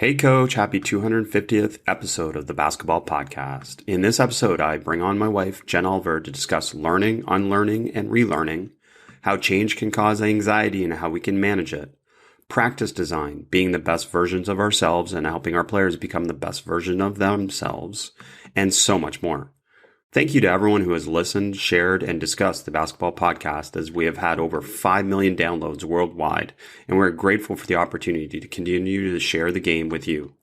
Hey coach, happy 250th episode of the Basketball Podcast. In this episode, I bring on my wife, Jen Oliver, to discuss learning, unlearning, and relearning, how change can cause anxiety and how we can manage it, practice design, being the best versions of ourselves and helping our players become the best version of themselves, and so much more. Thank you to everyone who has listened, shared, and discussed the Basketball Podcast, as we have had over 5 million downloads worldwide, and we're grateful for the opportunity to continue to share the game with you.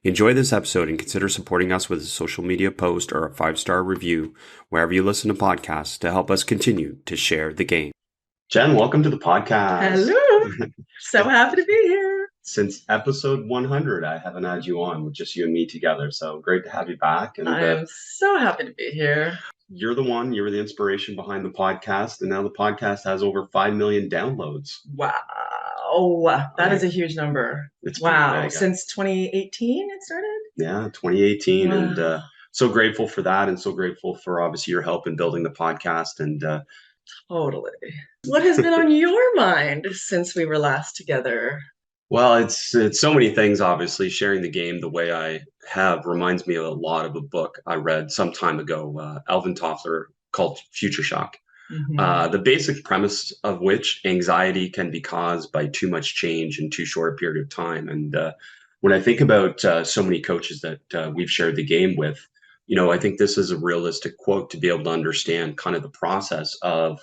Enjoy this episode and consider supporting us with a social media post or a 5-star review wherever you listen to podcasts to help us continue to share the game. Jen, welcome to the podcast. Hello. So happy to be here. Since episode 100, I haven't had you on with just you and me together. So great to have you back. And I am so happy to be here. You're the inspiration behind the podcast. And now the podcast has over 5 million downloads. Wow. That is a huge number. It's wow. big. Since 2018 it started? Yeah, 2018. Wow. And so grateful for that. And so grateful for obviously your help in building the podcast. And totally. What has been on your mind since we were last together? Well, it's so many things, obviously. Sharing the game the way I have reminds me a lot of a book I read some time ago, Alvin Toffler, called Future Shock. Mm-hmm. The basic premise of which anxiety can be caused by too much change in too short a period of time. And when I think about so many coaches that we've shared the game with, I think this is a realistic quote to be able to understand kind of the process of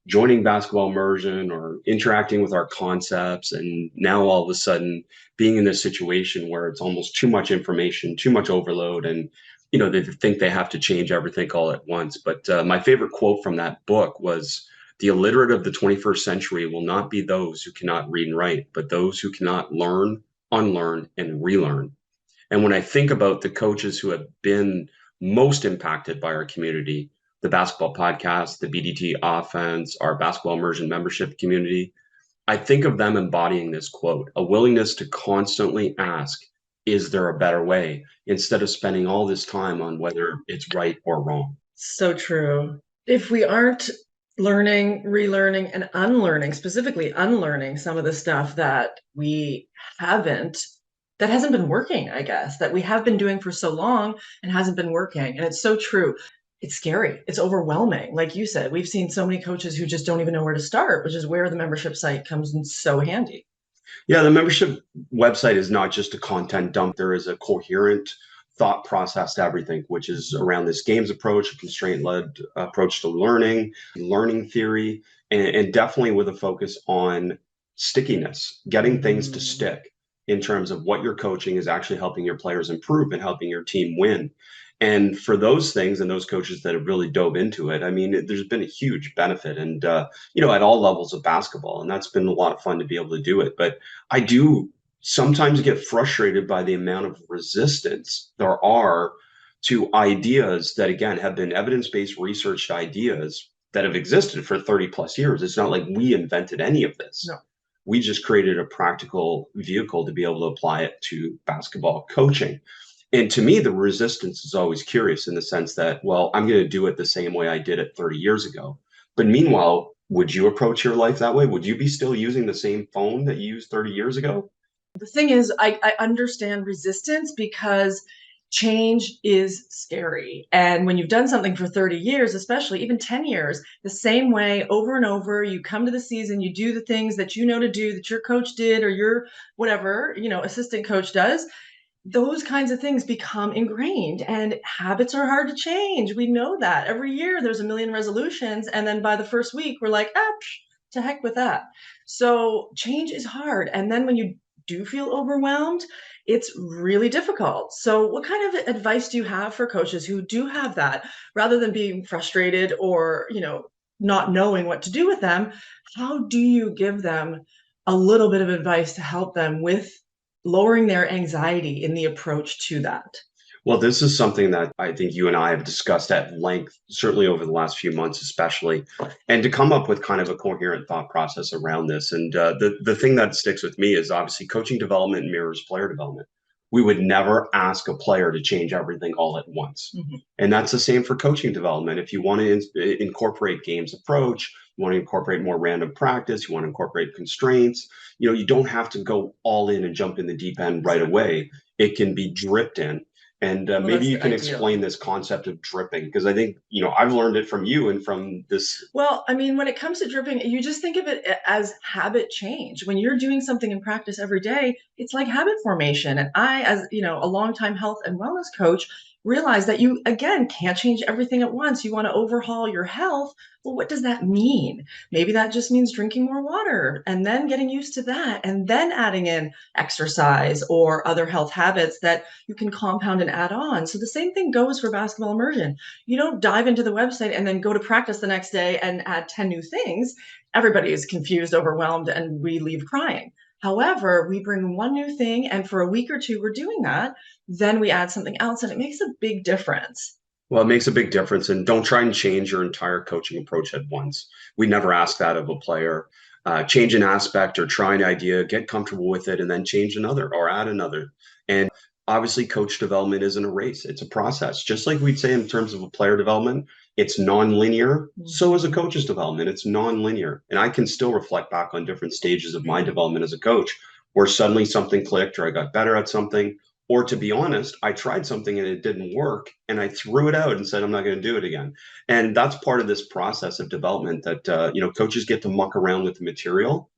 joining basketball immersion or interacting with our concepts, and now all of a sudden being in this situation where it's almost too much information, too much overload, and they think they have to change everything all at once. But my favorite quote from that book was, "The illiterate of the 21st century will not be those who cannot read and write, but those who cannot learn, unlearn, and relearn." And when I think about the coaches who have been most impacted by our community, the Basketball Podcast, the BDT offense, our basketball immersion membership community, I think of them embodying this quote: a willingness to constantly ask, is there a better way, instead of spending all this time on whether it's right or wrong. So true. If we aren't learning, relearning, and unlearning, specifically unlearning some of the stuff that that hasn't been working, I guess, that we have been doing for so long and hasn't been working. And it's so true. It's scary. It's overwhelming. Like you said, we've seen so many coaches who just don't even know where to start, which is where the membership site comes in so handy. Yeah, the membership website is not just a content dump. There is a coherent thought process to everything, which is around this games approach, a constraint-led approach to learning theory, and definitely with a focus on stickiness, getting things to stick in terms of what you're coaching is actually helping your players improve and helping your team win. And for those things and those coaches that have really dove into it, I mean, there's been a huge benefit and, at all levels of basketball. And that's been a lot of fun to be able to do it. But I do sometimes get frustrated by the amount of resistance there are to ideas that, again, have been evidence-based researched ideas that have existed for 30 plus years. It's not like we invented any of this. No. We just created a practical vehicle to be able to apply it to basketball coaching. And to me, the resistance is always curious in the sense that, well, I'm going to do it the same way I did it 30 years ago. But meanwhile, would you approach your life that way? Would you be still using the same phone that you used 30 years ago? The thing is, I understand resistance because change is scary. And when you've done something for 30 years, especially even 10 years, the same way over and over, you come to the season, you do the things that you know to do, that your coach did or your whatever, assistant coach does. Those kinds of things become ingrained, and habits are hard to change. We know that every year there's a million resolutions. And then by the first week, we're like, to heck with that. So change is hard. And then when you do feel overwhelmed, it's really difficult. So what kind of advice do you have for coaches who do have that, rather than being frustrated or, not knowing what to do with them? How do you give them a little bit of advice to help them with lowering their anxiety in the approach to that? Well, this is something that I think you and I have discussed at length, certainly over the last few months, especially, and to come up with kind of a coherent thought process around this. And the thing that sticks with me is obviously coaching development mirrors player development. we would never ask a player to change everything all at once. Mhm. And that's the same for coaching development. If you want to incorporate games approach, you want to incorporate more random practice, you want to incorporate constraints, you don't have to go all in and jump in the deep end right away. It can be dripped in. And Well, maybe that's you the can ideal. explain this concept of dripping, because I think, I've learned it from you and from this. Well, I mean, when it comes to dripping, you just think of it as habit change. When you're doing something in practice every day, it's like habit formation. And I, as a longtime health and wellness coach, realize that you again can't change everything at once. You want to overhaul your health. Well, what does that mean? Maybe that just means drinking more water and then getting used to that and then adding in exercise or other health habits that you can compound and add on. So the same thing goes for basketball immersion. You don't dive into the website and then go to practice the next day and add 10 new things. Everybody is confused, overwhelmed, and we leave crying. However, we bring one new thing, and for a week or two, we're doing that. Then we add something else, and it makes a big difference. Well, it makes a big difference. And don't try and change your entire coaching approach at once. We never ask that of a player. Change an aspect or try an idea, get comfortable with it, and then change another or add another. And obviously, coach development isn't a race, it's a process. Just like we'd say in terms of a player development, it's non-linear. So is a Mhm. coach's development, it's non-linear. And I can still reflect back on different stages of my development as a coach where suddenly something clicked or I got better at something, or to be honest, I tried something and it didn't work and I threw it out and said, I'm not going to do it again. And that's part of this process of development that, coaches get to muck around with the material.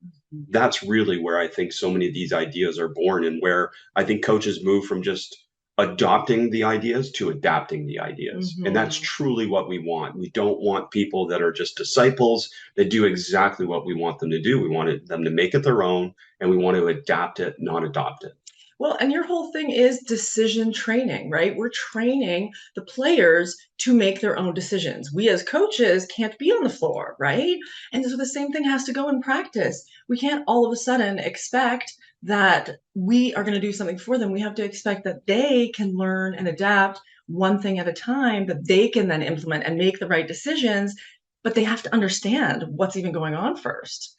That's really where I think so many of these ideas are born, and where I think coaches move from just adopting the ideas to adapting the ideas. And that's Mhm. truly what we want. We don't want people that are just disciples that do exactly what we want them to do. We want them to make it their own, and we want to adapt it, not adopt it. Well, and your whole thing is decision training, right? We're training the players to make their own decisions. We as coaches can't be on the floor, right? And so the same thing has to go in practice. We can't all of a sudden expect that we are going to do something for them. We have to expect that they can learn and adapt one thing at a time, that they can then implement and make the right decisions, but they have to understand what's even going on first.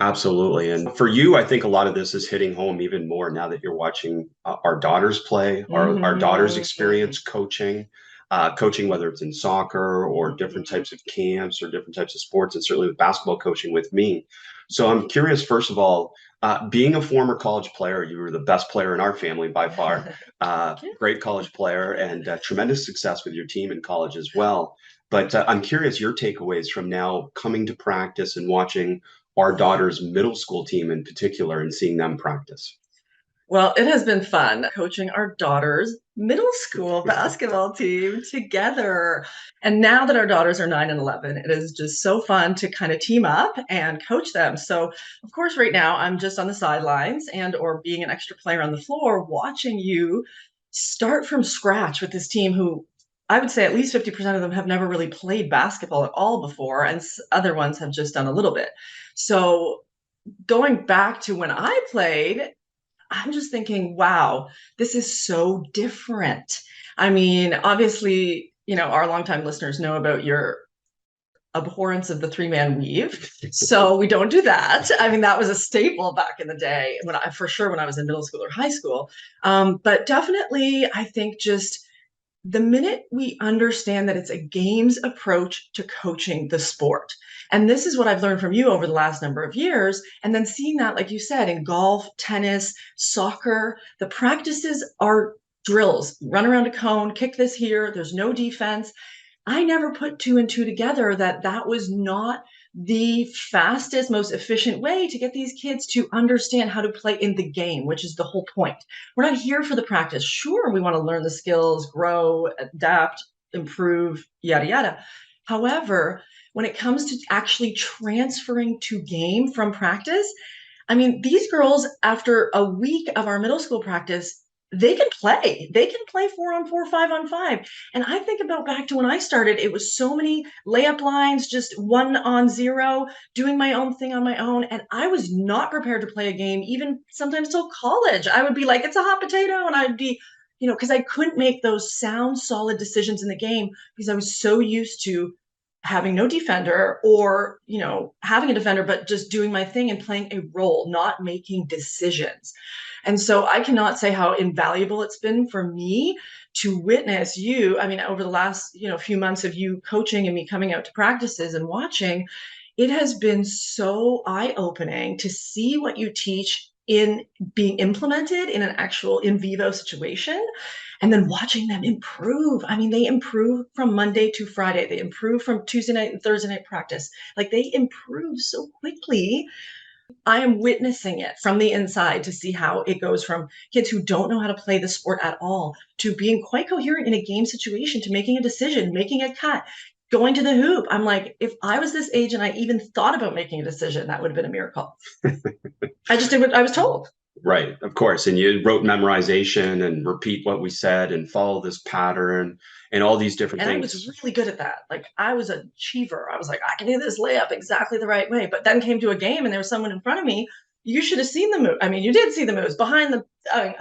Absolutely. And for you, I think a lot of this is hitting home even more now that you're watching our daughters play, our daughters Mhm. experience coaching, whether it's in soccer or different Mhm. types of camps or different types of sports, and certainly with basketball coaching with me. So I'm curious, first of all, being a former college player, you were the best player in our family by far, Thank you. great college player, and tremendous success with your team in college as well. But I'm curious your takeaways from now coming to practice and watching our daughter's middle school team in particular and seeing them practice. Well, it has been fun coaching our daughter's middle school basketball team together. And now that our daughters are 9 and 11, it is just so fun to kind of team up and coach them. So, of course, right now I'm just on the sidelines and or being an extra player on the floor watching you start from scratch with this team who I would say at least 50% of them have never really played basketball at all before, and other ones have just done a little bit. So, going back to when I played, I'm just thinking, wow, this is so different. I mean, obviously, our longtime listeners know about your abhorrence of the three-man weave. So we don't do that. I mean, that was a staple back in the day for sure, when I was in middle school or high school. But definitely, I think just the minute we understand that it's a games approach to coaching the sport. And this is what I've learned from you over the last number of years. And then seeing that, like you said, in golf, tennis, soccer, the practices are drills. Run around a cone, kick this here. There's no defense. I never put two and two together that that was not the fastest, most efficient way to get these kids to understand how to play in the game, which is the whole point. We're not here for the practice. Sure, we want to learn the skills, grow, adapt, improve, yada, yada. However, when it comes to actually transferring to game from practice, I mean, these girls, after a week of our middle school practice, they can play. They can play 4-on-4, 5-on-5. And I think about back to when I started, it was so many layup lines, just 1-on-0, doing my own thing on my own. And I was not prepared to play a game, even sometimes till college. I would be like, it's a hot potato. And I'd be, because I couldn't make those sound, solid decisions in the game because I was so used to having no defender or having a defender but just doing my thing and playing a role, not making decisions. And so I cannot say how invaluable it's been for me to witness you. I mean, over the last, few months of you coaching and me coming out to practices and watching, it has been so eye-opening to see what you teach in being implemented in an actual in vivo situation, and then watching them improve. I mean, they improve from Monday to Friday. They improve from Tuesday night and Thursday night practice. Like, they improve so quickly. I am witnessing it from the inside to see how it goes from kids who don't know how to play the sport at all to being quite coherent in a game situation, to making a decision, making a cut, going to the hoop. I'm like, if I was this age and I even thought about making a decision, that would have been a miracle. I just did what I was told. Right, of course. And you wrote memorization and repeat what we said and follow this pattern and all these different And I things. was really good at that. Like, I was an achiever. I was like, I can do this layup exactly the right way. But then came to a game and there was someone in front of me. You should have seen the move. I mean, you did see the moves behind the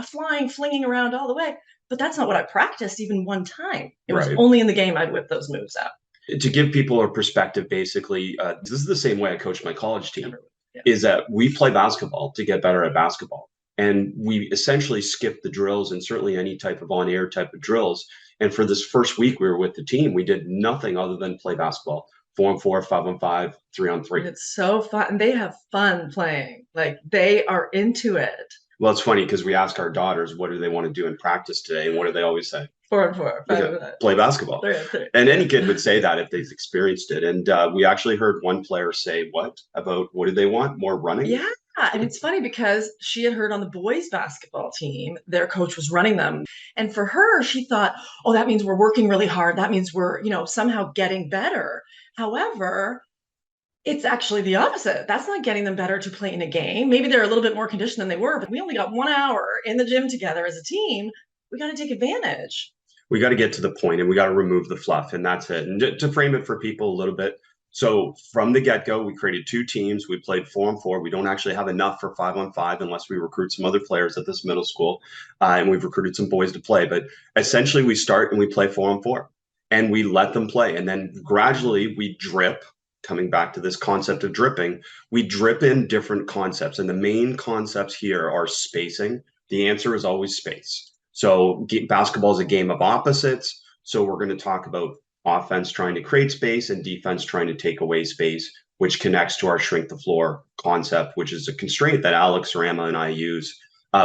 flying, flinging around all the way. But that's not what I practiced even one time. It was Right. only in the game I'd whip those moves out. To give people a perspective, basically, this is the same way I coach my college team, Yeah. is that we play basketball to get better at basketball. And we essentially skip the drills and certainly any type of on-air type of drills. And for this first week we were with the team, we did nothing other than play basketball. 4-on-4, 5-on-5, 3-on-3. And it's so fun. And they have fun playing. Like, they are into it. Well, it's funny because we ask our daughters, what do they want to do in practice today? And what do they always say? 4-on-4, 5-on-5. Play basketball. 3-on-3. And any kid would say that if they've experienced it. And we actually heard one player say, what did they want? More running? Yeah. And it's funny because she had heard on the boys basketball team, their coach was running them. And for her, she thought, oh, that means we're working really hard. That means we're, somehow getting better. However, it's actually the opposite. That's not getting them better to play in a game. Maybe they're a little bit more conditioned than they were, but we only got 1 hour in the gym together as a team. We got to take advantage. We got to get to the point and we got to remove the fluff, and that's it. And to frame it for people a little bit, so from the get-go, we created 2 teams. We played 4-on-4. We don't actually have enough for 5-on-5 unless we recruit some other players at this middle school, and we've recruited some boys to play. But essentially, we start and we play 4-on-4, and we let them play, and then gradually we drip. Coming back to this concept of dripping, we drip in different concepts, and the main concepts here are spacing. The answer is always space. So basketball is a game of opposites. So we're going to talk about offense trying to create space and defense trying to take away space, which connects to our shrink the floor concept, which is a constraint that Alex Rama and I use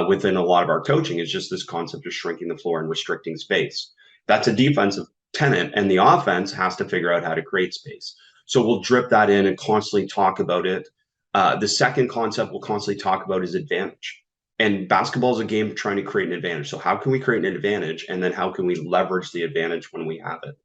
within a lot of our coaching, is just this concept of shrinking the floor and restricting space. That's a defensive tenet, and the offense has to figure out how to create space. So we'll drip that in and constantly talk about it. The second concept we'll constantly talk about is advantage. And basketball is a game of trying to create an advantage. So how can we create an advantage? And then how can we leverage the advantage when we have it?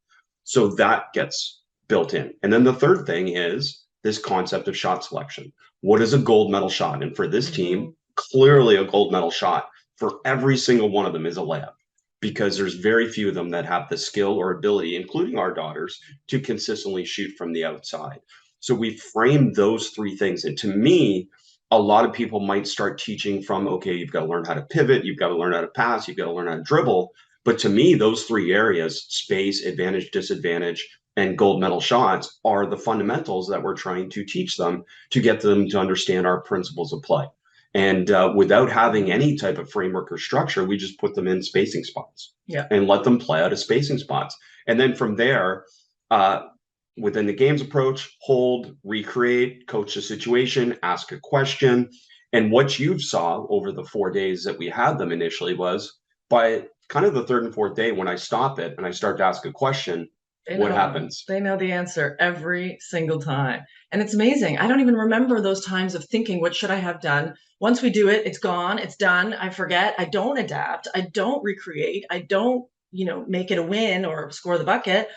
So that gets built in. And then the third thing is this concept of shot selection. What is a gold medal shot? And for this team, clearly a gold medal shot for every single one of them is a layup, because there's very few of them that have the skill or ability, including our daughters, to consistently shoot from the outside. So we frame those 3 things. And to me, a lot of people might start teaching from, okay, you've got to learn how to pivot, you've got to learn how to pass, you've got to learn how to dribble. But to me, those 3 areas, space, advantage, disadvantage, and gold medal shots, are the fundamentals that we're trying to teach them to get them to understand our principles of play. And without having any type of framework or structure, we just put them in spacing spots and let them play out of spacing spots. And then from there, within the games approach, hold, recreate, coach the situation, ask a question. And what you saw over the 4 days that we had them initially was, by kind of the 3rd and 4th day, when I stop it and I start to ask a question, what happens? They know the answer every single time. And it's amazing. I don't even remember those times of thinking, what should I have done? Once we do it, it's gone, it's done. I forget. I don't adapt. I don't recreate. I don't, make it a win or score the bucket.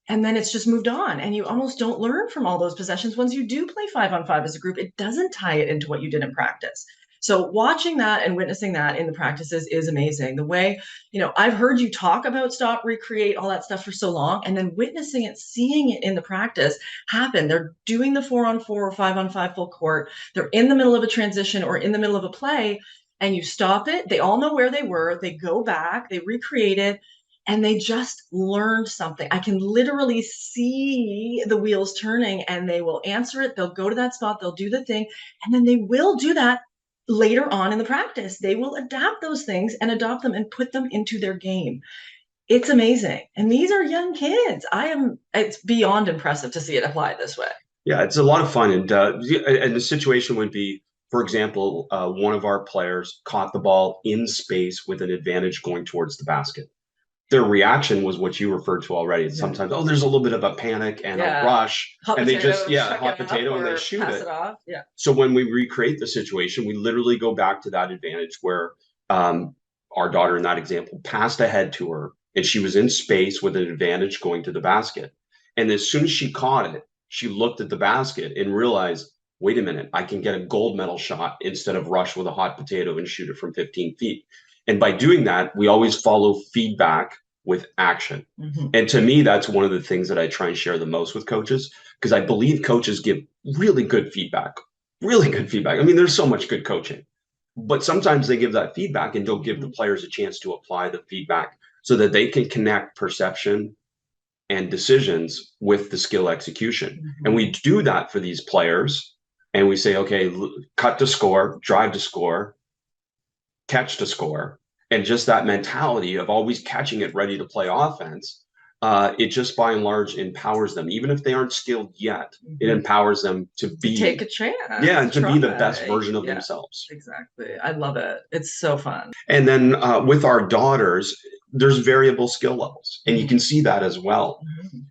And then it's just moved on. And you almost don't learn from all those possessions. Once you do play 5-on-5 as a group, it doesn't tie it into what you did in practice. So watching that and witnessing that in the practices is amazing. The way, I've heard you talk about stop, recreate, all that stuff for so long, and then witnessing it, seeing it in the practice happen. They're doing the 4-on-4 or 5-on-5 full court. They're in the middle of a transition or in the middle of a play, and you stop it. They all know where they were. They go back, they recreate it, and they just learned something. I can literally see the wheels turning, and they will answer it. They'll go to that spot, they'll do the thing, and then they will do that later on in the practice, they will adapt those things and adopt them and put them into their game. It's amazing. And these are young kids. It's beyond impressive to see it applied this way. Yeah, it's a lot of fun. And the situation would be, for example, one of our players caught the ball in space with an advantage going towards the basket. Their reaction was what you referred to already. It's sometimes, oh, there's a little bit of a panic and a rush, hot and they potato, just, hot potato, and they shoot pass it. it off. Yeah. So when we recreate the situation, we literally go back to that advantage where our daughter in that example passed ahead to her, and she was in space with an advantage going to the basket. And as soon as she caught it, she looked at the basket and realized, wait a minute, I can get a gold medal shot instead of rush with a hot potato and shoot it from 15 feet. And by doing that, we always follow feedback with action. And to me, that's one of the things that I try and share the most with coaches, because I believe coaches give really good feedback. Really good feedback. I mean, there's so much good coaching, but sometimes they give that feedback and don't give the players a chance to apply the feedback so that they can connect perception and decisions with the skill execution. And we do that for these players. And we say, okay, cut to score, drive to score, catch to score. And just that mentality of always catching it, ready to play offense, it just by and large empowers them. Even if they aren't skilled yet, it empowers them to take a chance. Yeah, and to be the best version of themselves. Exactly. I love it. It's so fun. And then with our daughters, there's variable skill levels, and you can see that as well.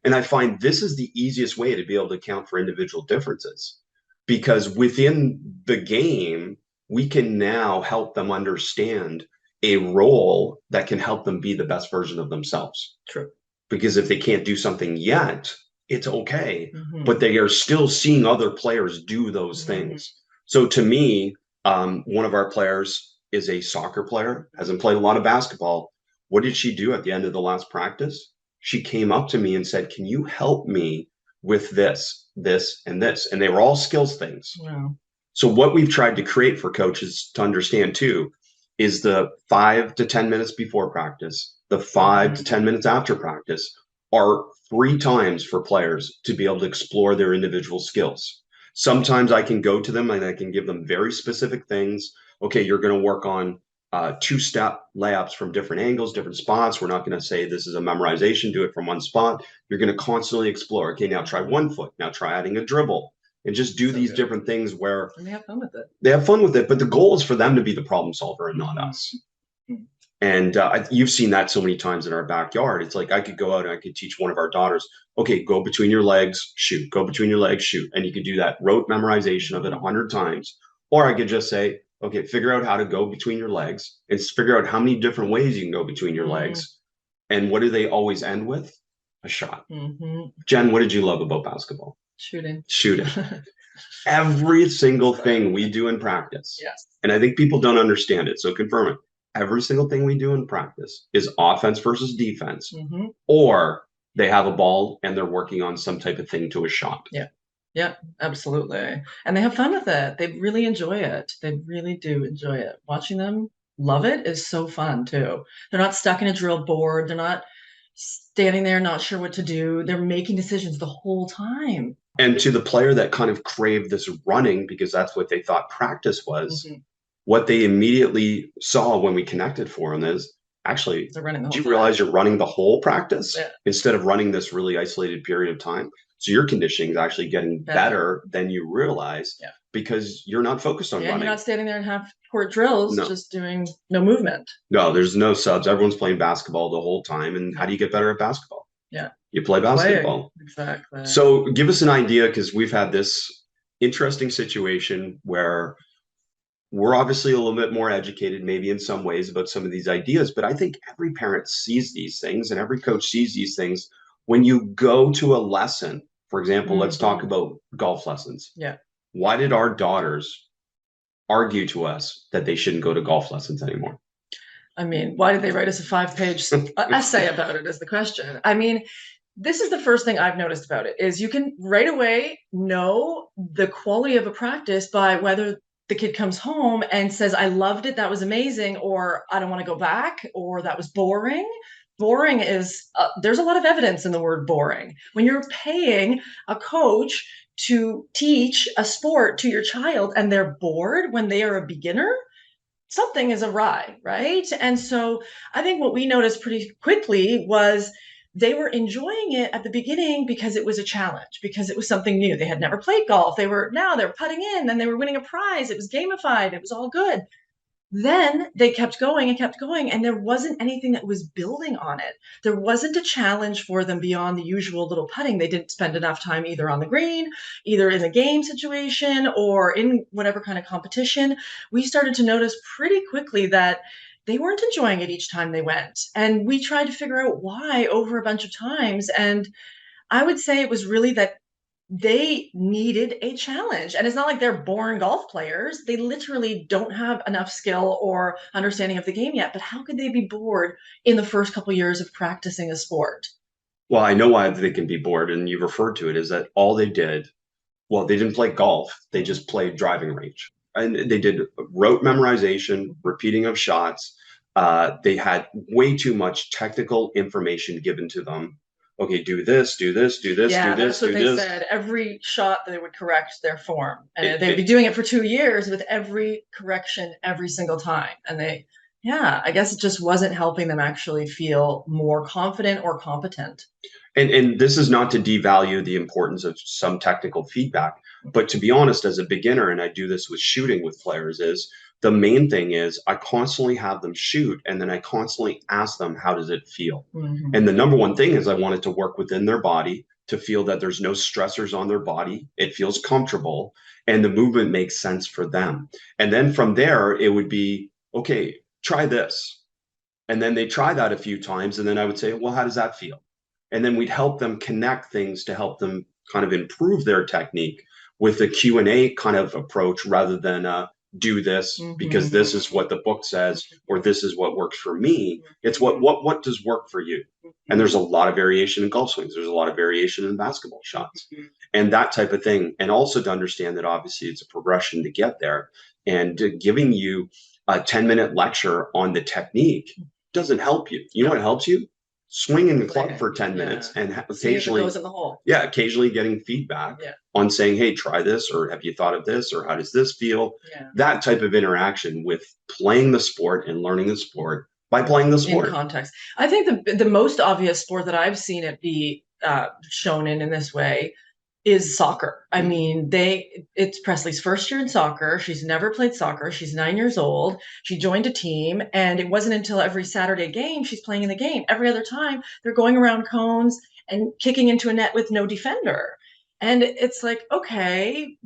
And I find this is the easiest way to be able to account for individual differences, because within the game, we can now help them understand a role that can help them be the best version of themselves. True. Because if they can't do something yet, it's okay, but they are still seeing other players do those things. So to me, one of our players is a soccer player, hasn't played a lot of basketball. What did she do at the end of the last practice? She came up to me and said, can you help me with this, this, and this? And they were all skills things. Wow. So what we've tried to create for coaches to understand too is the 5 to 10 minutes before practice, the 5 to 10 minutes after practice are free times for players to be able to explore their individual skills. Sometimes I can go to them and I can give them very specific things. Okay, you're going to work on two-step layups from different angles, different spots. We're not going to say this is a memorization, do it from one spot. You're going to constantly explore. Okay, now try 1 foot. Now try adding a dribble. And just do these different things where and they have fun with it. They have fun with it, but the goal is for them to be the problem solver and not us. And you've seen that so many times in our backyard. It's like I could go out and I could teach one of our daughters, okay, go between your legs, shoot, go between your legs, shoot. And you could do that rote memorization of it 100 times. Or I could just say, okay, figure out how to go between your legs and figure out how many different ways you can go between your legs. And what do they always end with? A shot. Jen, what did you love about basketball? Shooting. Every single thing we do in practice. Yes. And I think people don't understand it. So confirm it. Every single thing we do in practice is offense versus defense, or they have a ball and they're working on some type of thing to a shot. Yeah, absolutely. And they have fun with it. They really enjoy it. They really do enjoy it. Watching them love it is so fun too. They're not stuck in a drill board. They're not standing there not sure what to do. They're making decisions the whole time. And to the player that kind of craved this running because that's what they thought practice was, what they immediately saw when we connected for them is, actually, do you realize you're running the whole practice instead of running this really isolated period of time? So your conditioning is actually getting better than you realize because you're not focused on running. You're not standing there in half-court drills, just doing no movement. No, there's no subs. Everyone's playing basketball the whole time. And how do you get better at basketball? You play basketball. Exactly. So give us an idea, because we've had this interesting situation where we're obviously a little bit more educated, maybe in some ways, about some of these ideas, but I think every parent sees these things and every coach sees these things. When you go to a lesson, for example, let's talk about golf lessons. Why did our daughters argue to us that they shouldn't go to golf lessons anymore? I mean, why did they write us a 5-page essay about it is the question. I mean, this is the first thing I've noticed about it is you can right away know the quality of a practice by whether the kid comes home and says, I loved it, that was amazing, or I don't want to go back, or that was boring. Boring is, there's a lot of evidence in the word boring. When you're paying a coach to teach a sport to your child and they're bored when they are a beginner, something is awry, right? And so I think what we noticed pretty quickly was they were enjoying it at the beginning because it was a challenge, because it was something new. They had never played golf. They're putting in, and they were winning a prize. It was gamified. It was all good. Then they kept going and kept going, and there wasn't anything that was building on it. There wasn't a challenge for them beyond the usual little putting. They didn't spend enough time either on the green, either in the game situation or in whatever kind of competition. We started to notice pretty quickly that they weren't enjoying it each time they went. And we tried to figure out why over a bunch of times. And I would say it was really that they needed a challenge. And it's not like they're born golf players. They literally don't have enough skill or understanding of the game yet. But how could they be bored in the first couple of years of practicing a sport? Well, I know why they can be bored, and you referred to it, is that all they did, well, they didn't play golf, they just played driving range. And they did rote memorization, repeating of shots. They had way too much technical information given to them. Okay, do this, do this, do this, Yeah, do this, that's what do they this. said. Every shot they would correct their form. And they'd be doing it for 2 years with every correction every single time. And yeah, I guess it just wasn't helping them actually feel more confident or competent. And this is not to devalue the importance of some technical feedback, but to be honest, as a beginner, and I do this with shooting with players, is the main thing is I constantly have them shoot, and then I constantly ask them, how does it feel? Mm-hmm. And the number one thing is I want it to work within their body, to feel that there's no stressors on their body. It feels comfortable, and the movement makes sense for them. And then from there, it would be, okay, try this. And then they try that a few times, and then I would say, well, how does that feel? And then we'd help them connect things to help them kind of improve their technique with a Q&A kind of approach, rather than do this because this is what the book says, or this is what works for me. It's what does work for you. And there's a lot of variation in golf swings. There's a lot of variation in basketball shots and that type of thing. And also to understand that obviously it's a progression to get there. And giving you a 10-minute lecture on the technique doesn't help you. You know what helps you? Swinging the club for 10 minutes and occasionally goes in the hole. Yeah, occasionally getting feedback on saying, hey, try this, or have you thought of this, or how does this feel? That type of interaction with playing the sport and learning the sport by playing the sport. In context. I think the most obvious sport that I've seen it be shown in this way is soccer. I mean, it's Presley's first year in soccer. She's never played soccer. She's 9 years old. She joined a team, and it wasn't until every Saturday game she's playing in the game. Every other time they're going around cones and kicking into a net with no defender. And it's like, okay,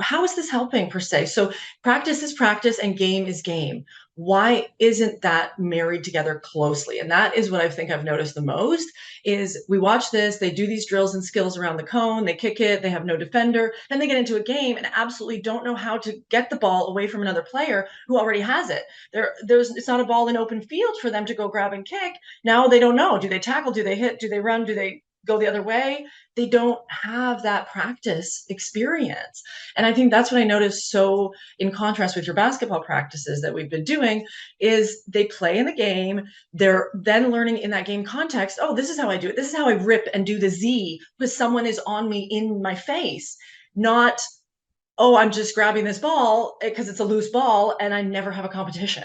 how is this helping per se? So practice is practice and game is game. Why isn't that married together closely? And that is what I think I've noticed the most is we watch this, they do these drills and skills around the cone, they kick it, they have no defender, then they get into a game and absolutely don't know how to get the ball away from another player who already has it. It's not a ball in open field for them to go grab and kick. Now they don't know. Do they tackle? Do they hit? Do they run? Do they go the other way? They don't have that practice experience. And I think that's what I noticed. So in contrast with your basketball practices that we've been doing is they play in the game. They're then learning in that game context. Oh, this is how I do it. This is how I rip and do the Z because someone is on me in my face, not, oh, I'm just grabbing this ball because it's a loose ball and I never have a competition.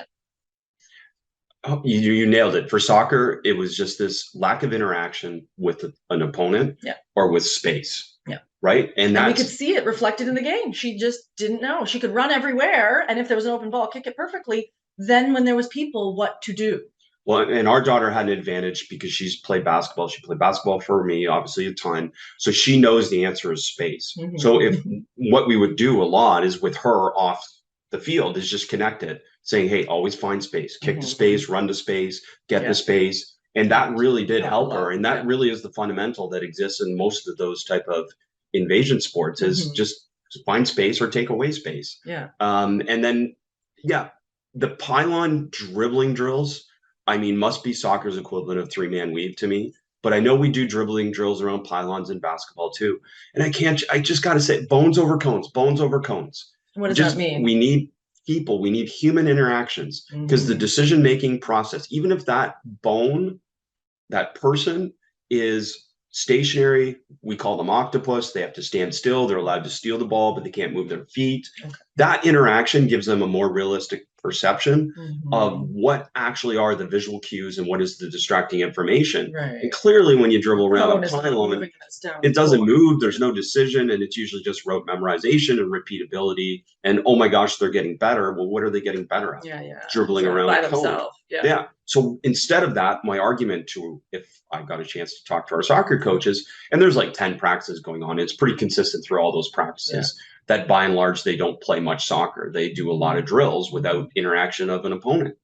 Oh, you nailed it. For soccer, it was just this lack of interaction with an opponent or with space. Yeah. Right. And we could see it reflected in the game. She just didn't know. She could run everywhere. And if there was an open ball, kick it perfectly. Then when there was people, what to do? Well, and our daughter had an advantage because she's played basketball. She played basketball for me, obviously, a ton. So she knows the answer is space. So if what we would do a lot is with her off the field is just connect it, saying, hey, always find space, kick to space, run to space, get the space. And that really did help her. And that really is the fundamental that exists in most of those type of invasion sports is just find space or take away space. And then, the pylon dribbling drills, I mean, must be soccer's equivalent of 3-man weave to me. But I know we do dribbling drills around pylons in basketball too. And I just got to say, bones over cones, bones over cones. What does that mean? We need people, we need human interactions because the decision-making process, even if that person is stationary. We call them octopus. They have to stand still. They're allowed to steal the ball, but they can't move their feet. Okay. That interaction gives them a more realistic perception of Mhm. what actually are the visual cues and what is the distracting information. And Right. clearly, when you dribble around Phone a is not pylon, moving and it's down the it doesn't floor. move. There's no decision, and it's usually just rote memorization and repeatability. And oh my gosh, they're getting better. Well, what are they getting better at? Yeah, yeah. Dribbling So around by a cone. themselves. Yeah. Yeah. So instead of that, my argument to, if I got a chance to talk to our soccer coaches, and there's like 10 practices going on, it's pretty consistent through all those practices that by and large, they don't play much soccer. They do a lot of drills without interaction of an opponent.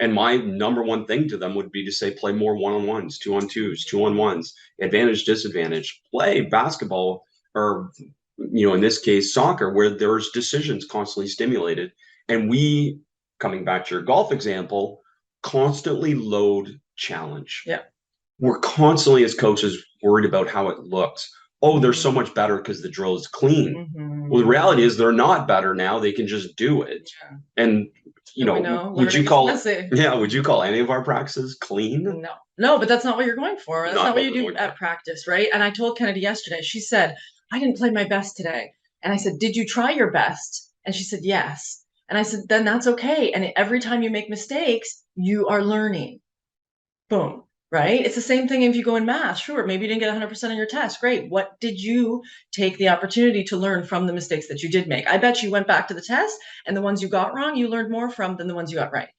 And my number one thing to them would be to say, play more one-on-ones, two-on-twos, two-on-ones, advantage, disadvantage, play basketball, or, in this case, soccer, where there's decisions constantly stimulated. And we, coming back to your golf example, constantly load challenge. Yeah. We're constantly, as coaches, worried about how it looks. Oh, they're so Mhm. much better because the drill is clean. Mhm. Well, the reality is they're not better now. They can just do it. Yeah. And, And we know would you learning is call it, messy. yeah, would you call any of our practices clean? No. No, but that's not what you're going for. That's Not not what what you we're do going at for. practice, right? And I told Kennedy yesterday, she said, I didn't play my best today. And I said, did you try your best? And she said, yes. And I said, then that's okay. And every time you make mistakes, you are learning. Boom. Right? It's the same thing if you go in math. Sure, maybe you didn't get 100% on your test. Great. What did you take the opportunity to learn from the mistakes that you did make? I bet you went back to the test and the ones you got wrong, you learned more from than the ones you got right.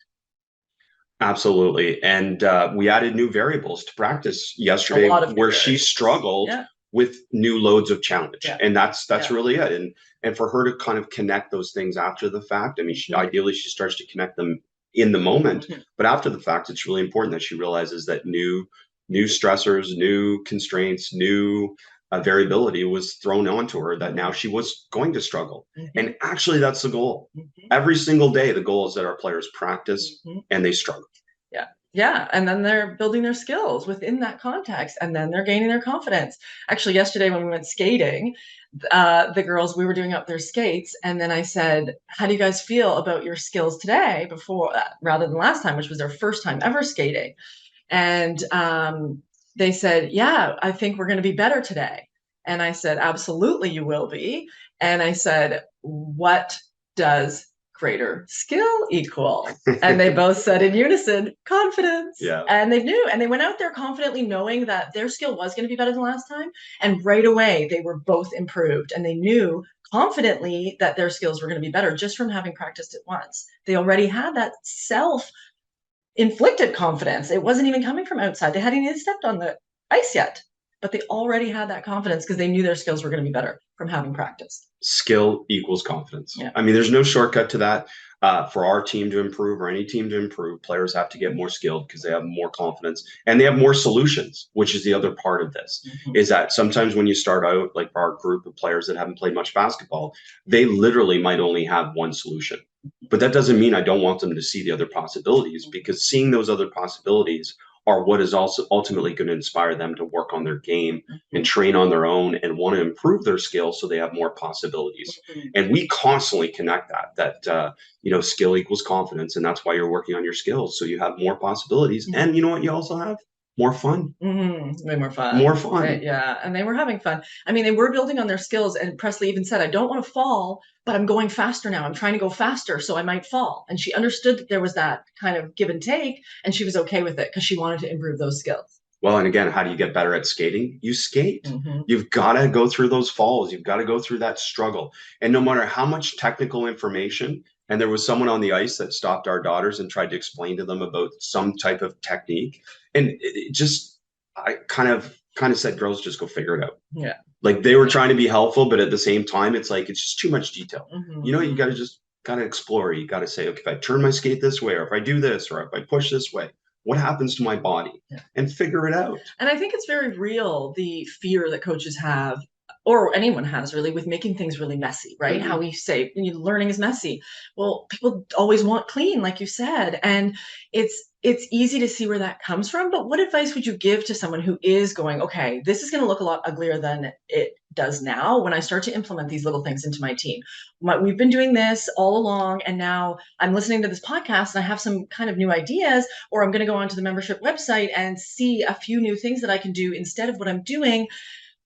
Absolutely. And we added new variables to practice A yesterday lot of new where she variables. struggled Yeah. with new loads of challenge. Yeah. And that's Yeah. really it. And for her to kind of connect those things after the fact, I mean, ideally she starts to connect them in the moment, but after the fact, it's really important that she realizes that new stressors, new constraints, new variability was thrown onto her, that now she was going to struggle. And actually, that's the goal. Every single day, the goal is that our players practice and they struggle. Yeah. Yeah. And then they're building their skills within that context, and then they're gaining their confidence. Actually, yesterday when we went skating, the girls, we were doing up their skates. And then I said, how do you guys feel about your skills today before, rather than last time, which was their first time ever skating? And they said, yeah, I think we're going to be better today. And I said, absolutely, you will be. And I said, what does greater skill equal? And they both said in unison, confidence. Yeah. And they knew, and they went out there confidently knowing that their skill was going to be better than last time. And right away, they were both improved, and they knew confidently that their skills were going to be better just from having practiced it once. They already had that self-inflicted confidence. It wasn't even coming from outside. They hadn't even stepped on the ice yet, but they already had that confidence because they knew their skills were going to be better from having practiced. Skill equals confidence. Yeah. I mean, there's no shortcut to that. For our team to improve, or any team to improve, players have to get more skilled because they have more confidence and they have more solutions, which is the other part of this. Is that sometimes when you start out, like our group of players that haven't played much basketball, they literally might only have one solution. But that doesn't mean I don't want them to see the other possibilities, because seeing those other possibilities are what is also ultimately going to inspire them to work on their game and train on their own and want to improve their skills so they have more possibilities. And we constantly connect that skill equals confidence. And that's why you're working on your skills. So you have more possibilities. And you know what you also have? More fun. Way more fun. More fun. Right, yeah. And they were having fun. I mean, they were building on their skills. And Presley even said, I don't want to fall, but I'm going faster now. I'm trying to go faster, so I might fall. And she understood that there was that kind of give and take, and she was okay with it because she wanted to improve those skills. Well, and again, how do you get better at skating? You skate. You've got to go through those falls. You've got to go through that struggle. And no matter how much technical information, and there was someone on the ice that stopped our daughters and tried to explain to them about some type of technique. And I kind of said, girls, just go figure it out. Yeah. Like they were trying to be helpful, but at the same time, it's like, it's just too much detail. You got to just explore. You got to say, okay, if I turn my skate this way, or if I do this, or if I push this way, what happens to my body? And figure it out. And I think it's very real, the fear that coaches have, or anyone has really, with making things really messy, right? How we say learning is messy. Well, people always want clean, like you said. And it's it's easy to see where that comes from. But what advice would you give to someone who is going, okay, this is going to look a lot uglier than it does now when I start to implement these little things into my team? We've been doing this all along, and now I'm listening to this podcast and I have some kind of new ideas, or I'm going to go onto the membership website and see a few new things that I can do instead of what I'm doing.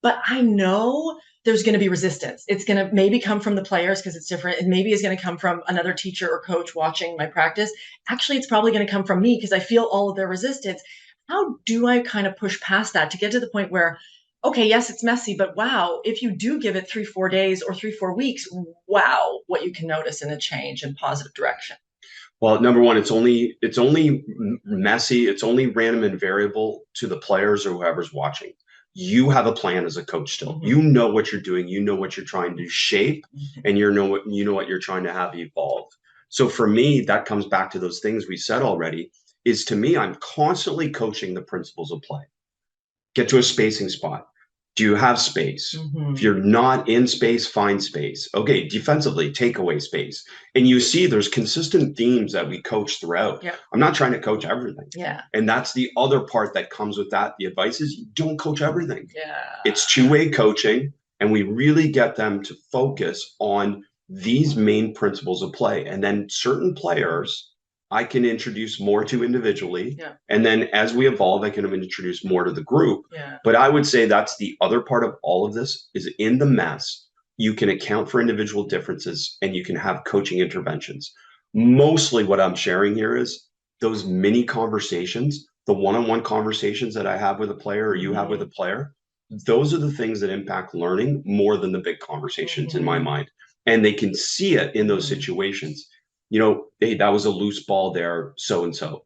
But I know there's going to be resistance. It's going to maybe come from the players because it's different. And maybe it's going to come from another teacher or coach watching my practice. Actually, it's probably going to come from me because I feel all of their resistance. How do I kind of push past that to get to the point where, okay, yes, it's messy, but wow, if you do give it 3-4 days or 3-4 weeks, wow, what you can notice in a change in positive direction. Well, number one, it's only messy. It's only random and variable to the players or whoever's watching. You have a plan as a coach still. Mm-hmm. You know what you're doing. You know what you're trying to shape, and you know what you're trying to have evolve. So for me, that comes back to those things we said already. Is to me, I'm constantly coaching the principles of play. Get to a spacing spot. Do you have space? Mm-hmm. If you're not in space, find space. Okay, defensively, take away space. And you see there's consistent themes that we coach throughout. Yeah. I'm not trying to coach everything. Yeah. And that's the other part that comes with that. The advice is you don't coach everything. Yeah. It's two-way coaching, and we really get them to focus on these main principles of play. And then certain players I can introduce more to individually. Yeah. And then as we evolve, I can introduce more to the group. Yeah. But I would say that's the other part of all of this is in the mess, you can account for individual differences and you can have coaching interventions. Mostly what I'm sharing here is those mini conversations, the one-on-one conversations that I have with a player or you have with a player. Those are the things that impact learning more than the big conversations in my mind. And they can see it in those situations. You know, hey, that was a loose ball there, so and so.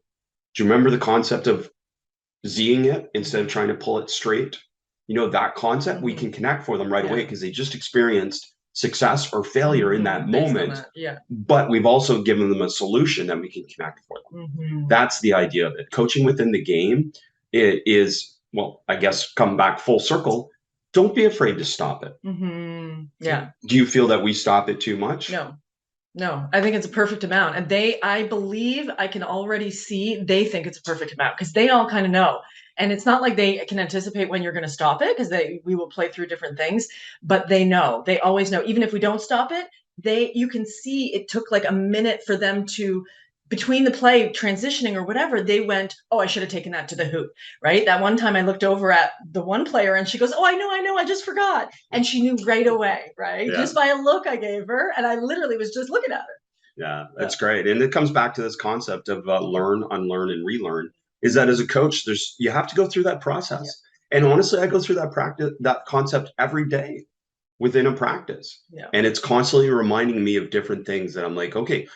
Do you remember the concept of Zing it instead of trying to pull it straight? You know, that concept we can connect for them right away because they just experienced success or failure in that moment. Yeah. But we've also given them a solution that we can connect for them. That's the idea of it. Coaching within the game, it is, well, I guess come back full circle. Don't be afraid to stop it. Yeah. Do you feel that we stop it too much? No, I think it's a perfect amount. And I believe I can already see they think it's a perfect amount because they all kind of know. And it's not like they can anticipate when you're going to stop it because we will play through different things, but they know, they always know, even if we don't stop it, you can see it took like a minute for them to, between the play transitioning or whatever, they went, oh, I should have taken that to the hoop, right? That one time I looked over at the one player and she goes, oh, I know, I just forgot. And she knew right away, right? Just by a look I gave her. And I literally was just looking at her. Yeah, that's great. And it comes back to this concept of learn, unlearn, and relearn, is that as a coach, you have to go through that process. And honestly, I go through that concept every day within a practice. And it's constantly reminding me of different things that I'm like, okay,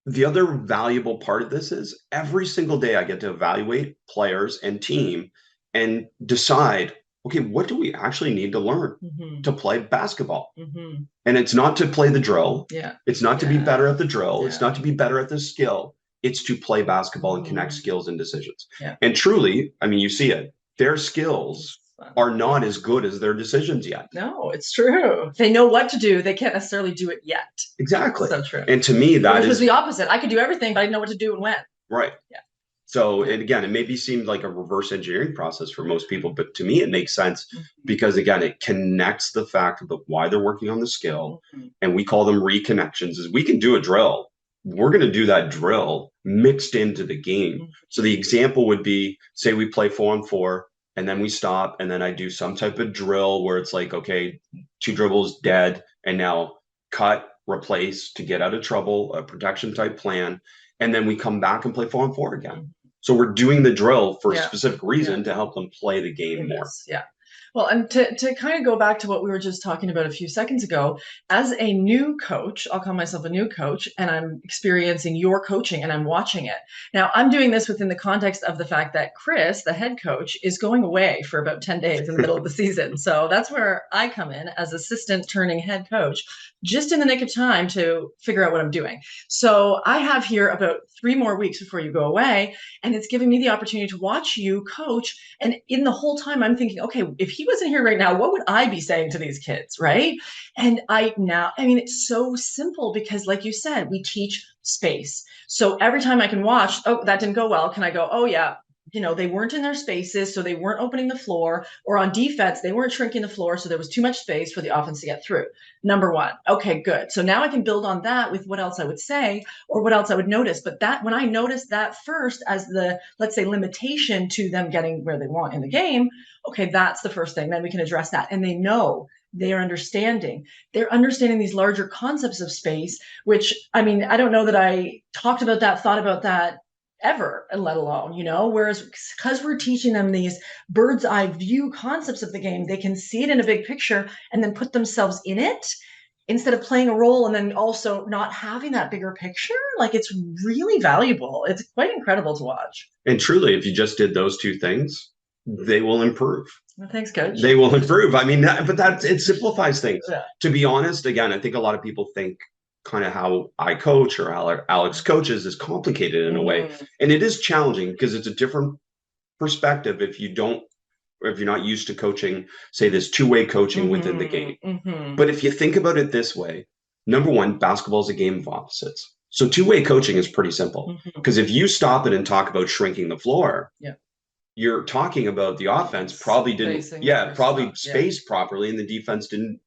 the other valuable part of this is every single day I get to evaluate players and team and decide, okay, what do we actually need to learn to play basketball? And it's not to play the drill. It's not to be better at the drill. It's not to be better at the skill. It's to play basketball and connect skills and decisions. And truly, I mean, you see it, their skills are not as good as their decisions yet. No, it's true. They know what to do. They can't necessarily do it yet. Exactly. So true. And to me, that was the opposite. I could do everything, but I didn't know what to do and when. Right. Yeah. So again, it maybe seemed like a reverse engineering process for most people, but to me, it makes sense because again, it connects the fact about why they're working on the skill, and we call them reconnections. Is we can do a drill. We're going to do that drill mixed into the game. So the example would be, say we play 4-on-4. And then we stop, and then I do some type of drill where it's like, okay, 2 dribbles dead, and now cut, replace to get out of trouble, a protection type plan. And then we come back and play 4-on-4 again. So we're doing the drill for a specific reason to help them play the game more. Yeah. Well, and to kind of go back to what we were just talking about a few seconds ago, as a new coach, I'll call myself a new coach, and I'm experiencing your coaching and I'm watching it. Now, I'm doing this within the context of the fact that Chris, the head coach, is going away for about 10 days in the middle of the season. So that's where I come in as assistant turning head coach. just in the nick of time to figure out what I'm doing. So I have here about 3 more weeks before you go away, and it's giving me the opportunity to watch you coach. And in the whole time, I'm thinking, okay, if he wasn't here right now, what would I be saying to these kids, right? And I mean, it's so simple because, like you said, we teach space. So every time I can watch, oh, that didn't go well, can I go, oh, yeah, they weren't in their spaces, so they weren't opening the floor, or on defense, they weren't shrinking the floor, so there was too much space for the offense to get through. Number one. Okay, good. So now I can build on that with what else I would say or what else I would notice. But that when I notice that first as the, let's say, limitation to them getting where they want in the game, okay, that's the first thing. Then we can address that. And they know they're understanding these larger concepts of space, which, I mean, I don't know that I talked about that, thought about that ever, and let alone, whereas because we're teaching them these bird's eye view concepts of the game, they can see it in a big picture and then put themselves in it instead of playing a role and then also not having that bigger picture. Like, it's really valuable. It's quite incredible to watch. And truly, if you just did those two things, they will improve. Well, thanks, coach. They will improve. I mean, it simplifies things. Yeah. To be honest, again, I think a lot of people think kind of how I coach or Alex coaches is complicated in a way. And it is challenging because it's a different perspective if you're not used to coaching, say, this two-way coaching within the game. But if you think about it this way, number one, basketball is a game of opposites. So two-way coaching is pretty simple because if you stop it and talk about shrinking the floor, you're talking about the offense probably didn't space properly and the defense didn't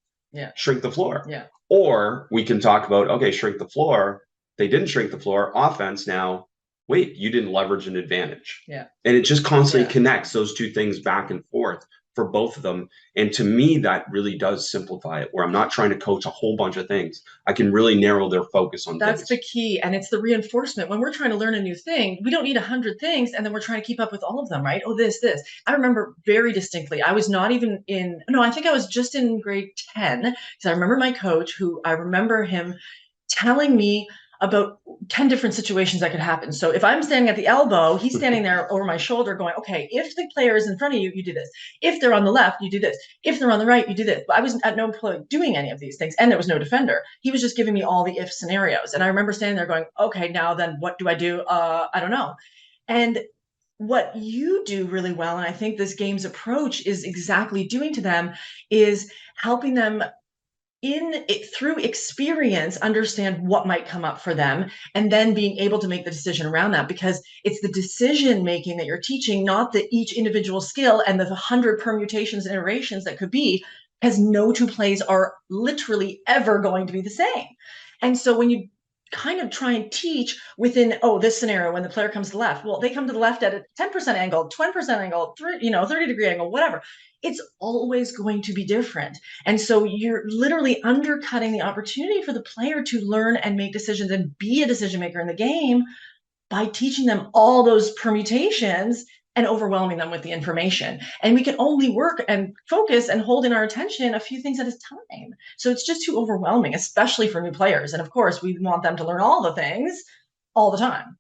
shrink the floor. Or we can talk about, okay, shrink the floor. They didn't shrink the floor. Offense now, wait, you didn't leverage an advantage. And it just constantly connects those two things back and forth for both of them. And to me, that really does simplify it, where I'm not trying to coach a whole bunch of things. I can really narrow their focus on That's things. the key. And it's the reinforcement. When we're trying to learn a new thing, we don't need 100 things. And then we're trying to keep up with all of them, right? Oh, this. I remember very distinctly, I was not even I think I was just in grade 10. Because I remember my coach, who I remember him telling me about 10 different situations that could happen. So if I'm standing at the elbow, he's standing there over my shoulder going, okay, if the player is in front of you, you do this. If they're on the left, you do this. If they're on the right, you do this. But I was at no point doing any of these things. And there was no defender. He was just giving me all the if scenarios. And I remember standing there going, okay, now then what do I do? I don't know. And what you do really well, and I think this game's approach is exactly doing to them, is helping them through experience understand what might come up for them, and then being able to make the decision around that, because it's the decision making that you're teaching, not the each individual skill and the 100 permutations and iterations that could be, because no two plays are literally ever going to be the same. And so when you kind of try and teach within, this scenario, when the player comes to the left, well, they come to the left at a 10% angle, 20% angle, 30-degree angle, whatever. It's always going to be different. And so you're literally undercutting the opportunity for the player to learn and make decisions and be a decision maker in the game by teaching them all those permutations and overwhelming them with the information. And we can only work and focus and hold in our attention a few things at a time. So it's just too overwhelming, especially for new players. And of course, we want them to learn all the things all the time.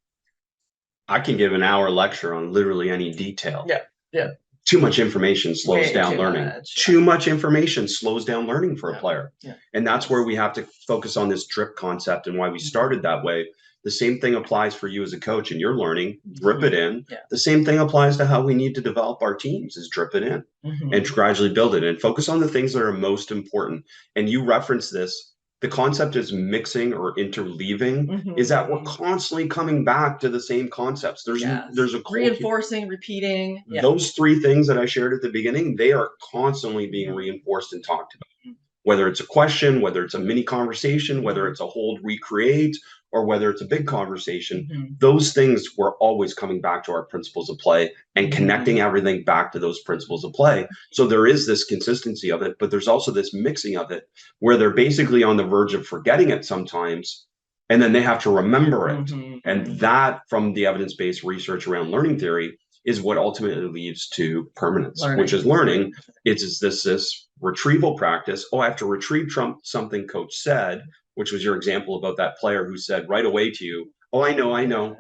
I can give an hour lecture on literally any detail. Yeah. Too much information slows down learning. Too much information slows down learning for a player. And that's where we have to focus on this drip concept and why we started that way. The same thing applies for you as a coach and you're learning, drip it in. The same thing applies to how we need to develop our teams, is drip it in and gradually build it and focus on the things that are most important. And you reference this. The concept is mixing or interleaving, is that we're constantly coming back to the same concepts. There's a reinforcing, repeating. Those three things that I shared at the beginning, they are constantly being reinforced and talked about. Whether it's a question, whether it's a mini conversation, whether it's a hold, recreate, or whether it's a big conversation, those things we're always coming back to our principles of play and connecting everything back to those principles of play. So there is this consistency of it, but there's also this mixing of it where they're basically on the verge of forgetting it sometimes, and then they have to remember it. And that, from the evidence-based research around learning theory, is what ultimately leads to permanence, which is learning. It's this retrieval practice. Oh, I have to retrieve something coach said, which was your example about that player who said right away to you, oh, I know.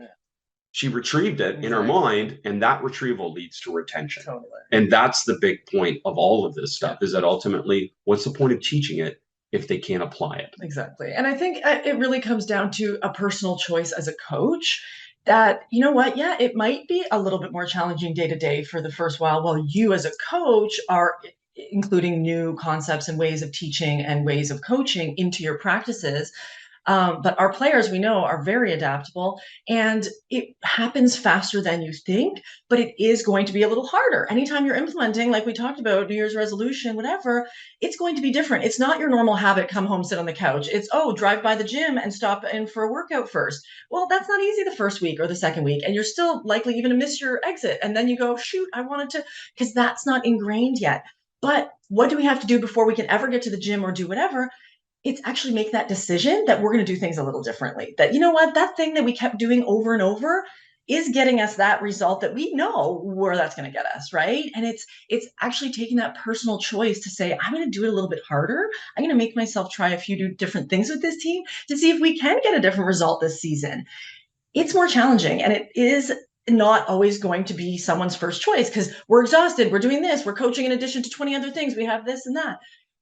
She retrieved it in her mind, and that retrieval leads to retention. And that's the big point of all of this stuff, is that ultimately, what's the point of teaching it if they can't apply it. Exactly. And I think it really comes down to a personal choice as a coach that, you know what, yeah, it might be a little bit more challenging day to day for the first while you as a coach are including new concepts and ways of teaching and ways of coaching into your practices. But our players, we know, are very adaptable, and it happens faster than you think, but it is going to be a little harder. Anytime you're implementing, like we talked about, New Year's resolution, whatever, it's going to be different. It's not your normal habit, come home, sit on the couch. It's, oh, drive by the gym and stop in for a workout first. Well, that's not easy the first week or the second week, and you're still likely even to miss your exit. And then you go, shoot, I wanted to, because that's not ingrained yet. But what do we have to do before we can ever get to the gym or do whatever? It's actually make that decision that we're going to do things a little differently. That, you know what, that thing that we kept doing over and over is getting us that result that we know where that's going to get us, right? And it's actually taking that personal choice to say, I'm going to do it a little bit harder. I'm going to make myself try a few different things with this team to see if we can get a different result this season. It's more challenging, and it is not always going to be someone's first choice because we're exhausted, we're doing this, we're coaching in addition to 20 other things, we have this and that.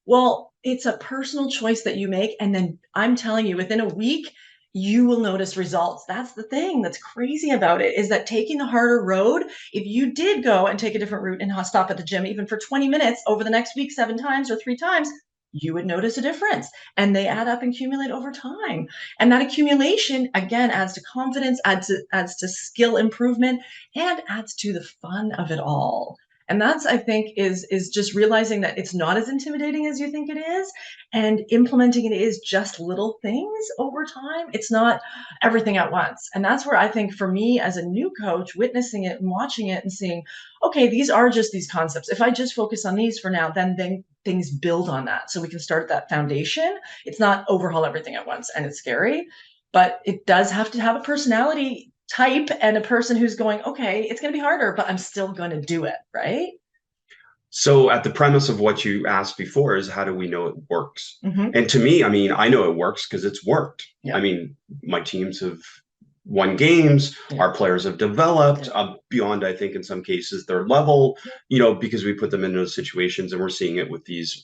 Well, it's a personal choice that you make. And then I'm telling you, within a week, you will notice results. That's the thing that's crazy about it, is that taking the harder road, if you did go and take a different route and stop at the gym, even for 20 minutes over the next week, 7 times or 3 times, you would notice a difference. And they add up and accumulate over time. And that accumulation, again, adds to confidence, adds to skill improvement, and adds to the fun of it all. And that's, I think, is just realizing that it's not as intimidating as you think it is, and implementing it is just little things over time. It's not everything at once. And that's where I think for me as a new coach, witnessing it and watching it and seeing, okay, these are just these concepts. If I just focus on these for now, then things build on that. So we can start that foundation. It's not overhaul everything at once, and it's scary, but it does have to have a personality type and a person who's going, okay, it's going to be harder, but I'm still going to do it, right? So at the premise of what you asked before is how do we know it works? And to me, I mean, I know it works because it's worked. Yeah. I mean, my teams have won games, our players have developed beyond, I think, in some cases, their level, you know, because we put them in those situations, and we're seeing it with these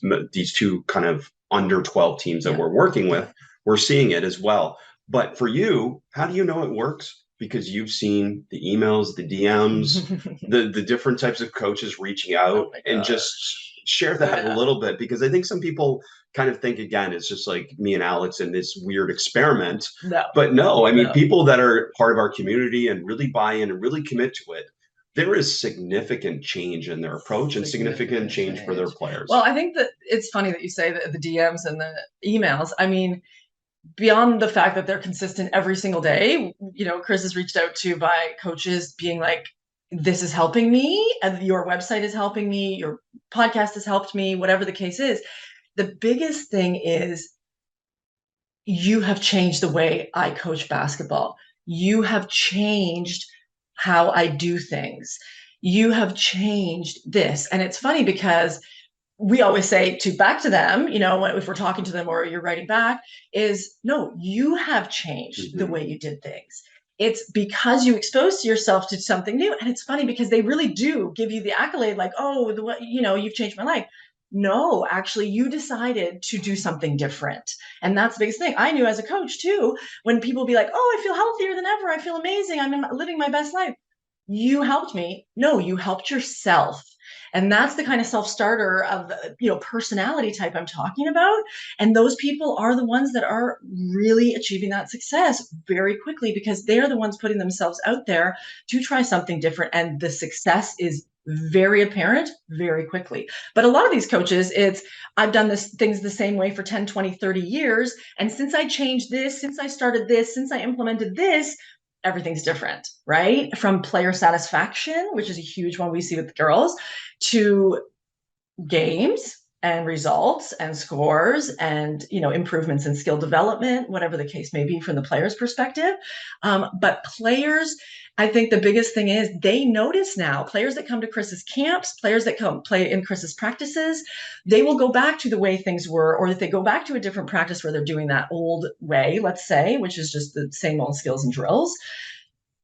two kind of under 12 teams that we're working with. We're seeing it as well. But for you, how do you know it works? Because you've seen the emails, the DMs, the different types of coaches reaching out, and just share that a little bit, because I think some people kind of think, again, it's just like me and Alex in this weird experiment. But no, I mean, people that are part of our community and really buy in and really commit to it, there is significant change in their approach and significant change for their players. Well, I think that it's funny that you say the DMs and the emails. I mean, beyond the fact that they're consistent every single day, you know, Chris is reached out to by coaches being like, this is helping me, and your website is helping me, your podcast has helped me, whatever the case is. The biggest thing is you have changed the way I coach basketball. You have changed how I do things. You have changed this. And it's funny because we always say back to them, you know, if we're talking to them or you're writing back, is no, you have changed the way you did things. It's because you exposed yourself to something new. And it's funny because they really do give you the accolade, like, oh, you know, you've changed my life. No, actually, you decided to do something different. And that's the biggest thing. I knew as a coach too, when people be like, oh, I feel healthier than ever, I feel amazing, I'm living my best life. You helped me. No, you helped yourself. And that's the kind of self-starter of, you know, personality type I'm talking about. And those people are the ones that are really achieving that success very quickly, because they're the ones putting themselves out there to try something different. And the success is very apparent very quickly. But a lot of these coaches, I've done things the same way for 10, 20, 30 years. And since I changed this, since I started this, since I implemented this, everything's different, right? From player satisfaction, which is a huge one we see with the girls, to games and results and scores and, you know, improvements in skill development, whatever the case may be from the player's perspective. But players, I think the biggest thing is they notice now, players that come to Chris's camps, players that come play in Chris's practices, they will go back to the way things were, or if they go back to a different practice where they're doing that old way, let's say, which is just the same old skills and drills,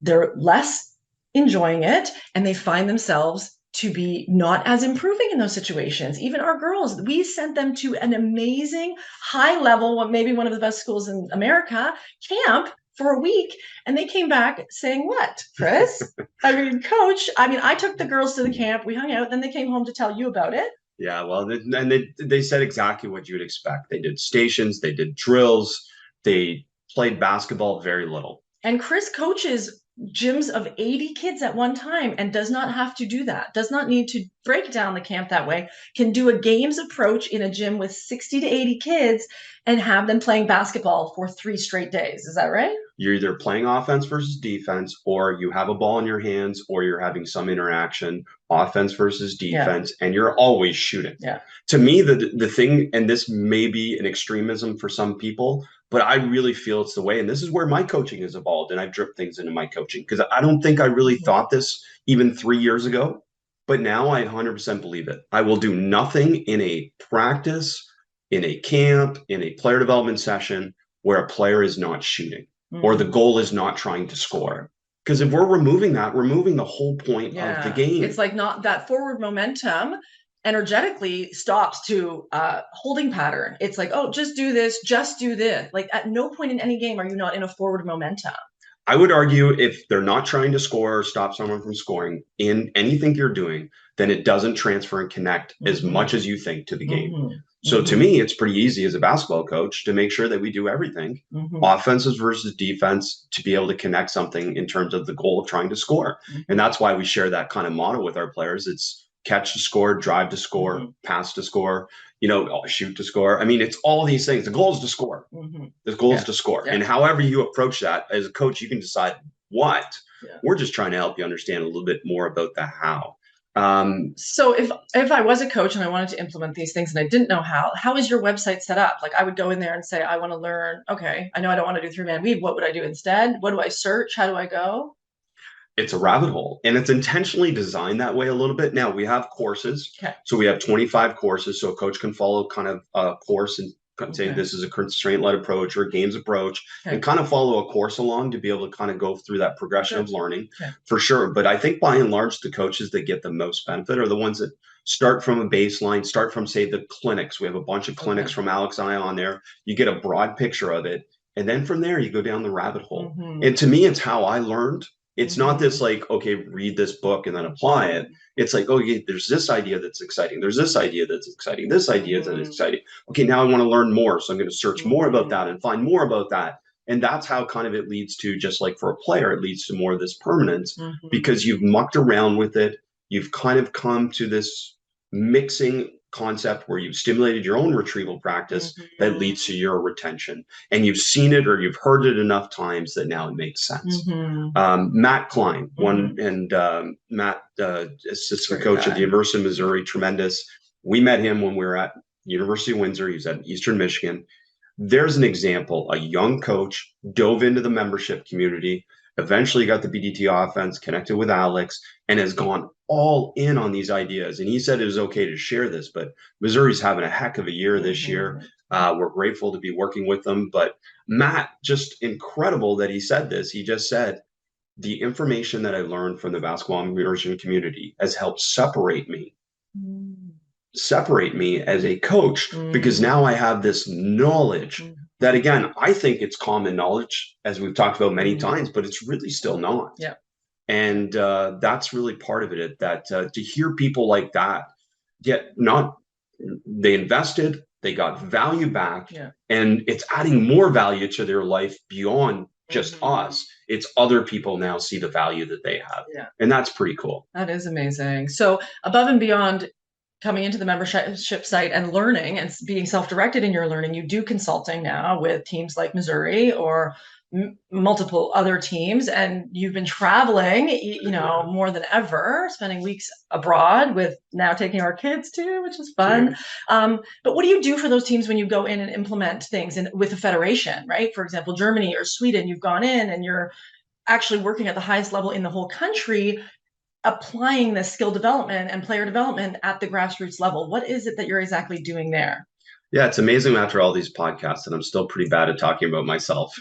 they're less enjoying it, and they find themselves to be not as improving in those situations. Even our girls, we sent them to an amazing high level, maybe one of the best schools in America, camp for a week. And they came back saying, what, Chris? I mean, coach, I mean, I took the girls to the camp, we hung out, then they came home to tell you about it. Yeah, well, and they said exactly what you would expect. They did stations, they did drills, they played basketball very little. And Chris coaches gyms of 80 kids at one time and does not have to do that, does not need to break down the camp that way, can do a games approach in a gym with 60 to 80 kids and have them playing basketball for 3 straight days. Is that right? You're either playing offense versus defense, or you have a ball in your hands, or you're having some interaction, offense versus defense, and you're always shooting. Yeah. To me, the thing, and this may be an extremism for some people, but I really feel it's the way, and this is where my coaching has evolved, and I've dripped things into my coaching, because I don't think I really thought this even 3 years ago, but now I 100% believe it. I will do nothing in a practice, in a camp, in a player development session where a player is not shooting. Or the goal is not trying to score. Because if we're removing that, we're removing the whole point of the game. It's like not that forward momentum energetically stops to holding pattern. It's like, oh, just do this. Like at no point in any game are you not in a forward momentum. I would argue if they're not trying to score or stop someone from scoring in anything you're doing, then it doesn't transfer and connect as much as you think to the game. So to me, it's pretty easy as a basketball coach to make sure that we do everything, offenses versus defense, to be able to connect something in terms of the goal of trying to score. And that's why we share that kind of motto with our players. It's catch to score, drive to score, pass to score, shoot to score. I mean, it's all these things. The goal is to score. The goal is to score. And however you approach that as a coach, you can decide what. We're just trying to help you understand a little bit more about the how. So if I was a coach and I wanted to implement these things and I didn't know how is your website set up? Like I would go in there and say, I want to learn, okay, I know I don't want to do 3-man weave. What would I do instead? What do I search? How do I go? It's a rabbit hole, and it's intentionally designed that way a little bit. Now we have courses. Okay. So we have 25 courses. So a coach can follow kind of a course and say this is a constraint-led approach or a games approach, and kind of follow a course along to be able to kind of go through that progression of learning for sure. But I think by and large, the coaches that get the most benefit are the ones that start from a baseline, start from, say, the clinics. We have a bunch of clinics from Alex and I on there. You get a broad picture of it. And then from there, you go down the rabbit hole. And to me, it's how I learned. It's not this like, okay, read this book and then apply it. It's like, oh, yeah, there's this idea that's exciting. There's this idea that's exciting. This idea that's exciting. Okay, now I want to learn more. So I'm going to search more about that and find more about that. And that's how kind of it leads to, just like for a player, it leads to more of this permanence because you've mucked around with it. You've kind of come to this mixing concept where you've stimulated your own retrieval practice that leads to your retention, and you've seen it or you've heard it enough times that now it makes sense. Matt Klein, Matt, assistant coach at the Immersion, Missouri, tremendous. We met him when we were at University of Windsor. He's at Eastern Michigan. There's an example. A young coach dove into the membership community, eventually got the BDT offense, connected with Alex, and has gone all in on these ideas. And he said it was okay to share this, but Missouri's having a heck of a year this year. We're grateful to be working with them. But Matt, just incredible that he said this. He just said, the information that I learned from the basketball immersion community has helped separate me as a coach, because now I have this knowledge that, again, I think it's common knowledge, as we've talked about many times, but it's really still not. And that's really part of it, that to hear people like that they invested, they got value back, and it's adding more value to their life beyond just us. It's other people now see the value that they have. And that's pretty cool. That is amazing. So above and beyond coming into the membership site and learning and being self-directed in your learning, you do consulting now with teams like Missouri or multiple other teams, and you've been traveling, more than ever, spending weeks abroad, with now taking our kids too, which is fun. But what do you do for those teams when you go in and implement things with a federation, right? For example, Germany or Sweden, you've gone in and you're actually working at the highest level in the whole country, applying the skill development and player development at the grassroots level. What is it that you're exactly doing there? Yeah, it's amazing after all these podcasts, and I'm still pretty bad at talking about myself.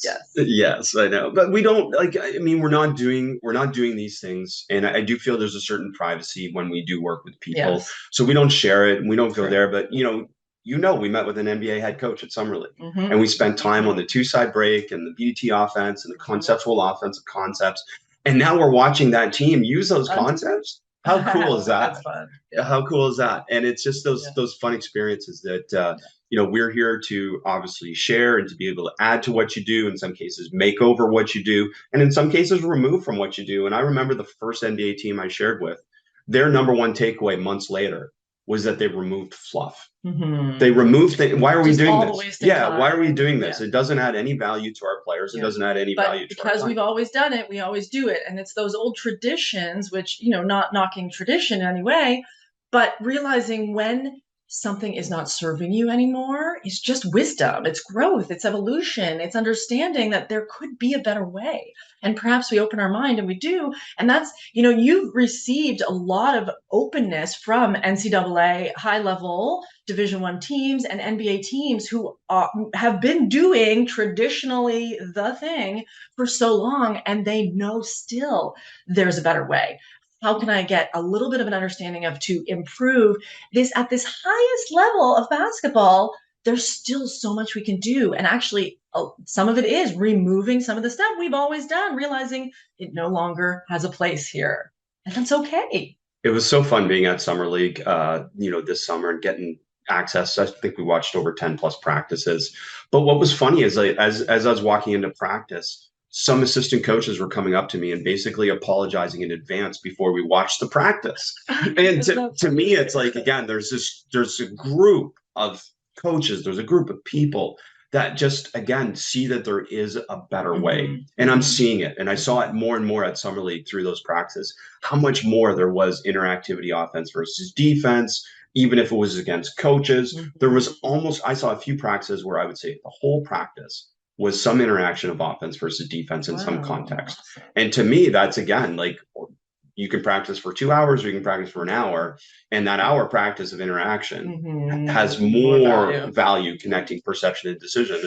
Yes. Yes, I know. But we don't like, I mean, we're not doing these things. And I do feel there's a certain privacy when we do work with people. Yes. So we don't share it and we don't go True. there. But we met with an NBA head coach at Summer League Mm-hmm. and we spent time on the two-side break and the BT offense and the conceptual offensive concepts. And now we're watching that team use those concepts. How cool is that? That's fun. Yeah. How cool is that? And it's just those Yeah. those fun experiences that we're here to obviously share and to be able to add to what you do, in some cases make over what you do, and in some cases remove from what you do. And I remember the first NBA team I shared with, their number one takeaway months later was that they removed fluff. Mm-hmm. They removed things. Why are we doing this? Yeah, time. why are we doing this? Yeah. It doesn't add any value to our players. It doesn't add any value to our because we've always done it, we always do it. And it's those old traditions, which, not knocking tradition in any way, but realizing when something is not serving you anymore, it's just wisdom, it's growth, it's evolution, it's understanding that there could be a better way. And perhaps we open our mind and we do. And that's, you've received a lot of openness from NCAA high level Division I teams and NBA teams who have been doing traditionally the thing for so long, and they know still there's a better way. How can I get a little bit of an understanding of to improve this at this highest level of basketball? There's still so much we can do. And actually, some of it is removing some of the stuff we've always done, realizing it no longer has a place here. And that's okay. It was so fun being at Summer League, this summer and getting access. I think we watched over 10 plus practices. But what was funny is as I was walking into practice, some assistant coaches were coming up to me and basically apologizing in advance before we watched the practice. And to me, it's like, again, there's a group of coaches, there's a group of people that just, again, see that there is a better way. And I'm seeing it. And I saw it more and more at Summer League through those practices, how much more there was interactivity, offense versus defense, even if it was against coaches. There was I saw a few practices where I would say the whole practice was some interaction of offense versus defense in some context. Awesome. And to me, that's, again, like, you can practice for 2 hours or you can practice for an hour. And that hour practice of interaction has more value connecting perception and decision,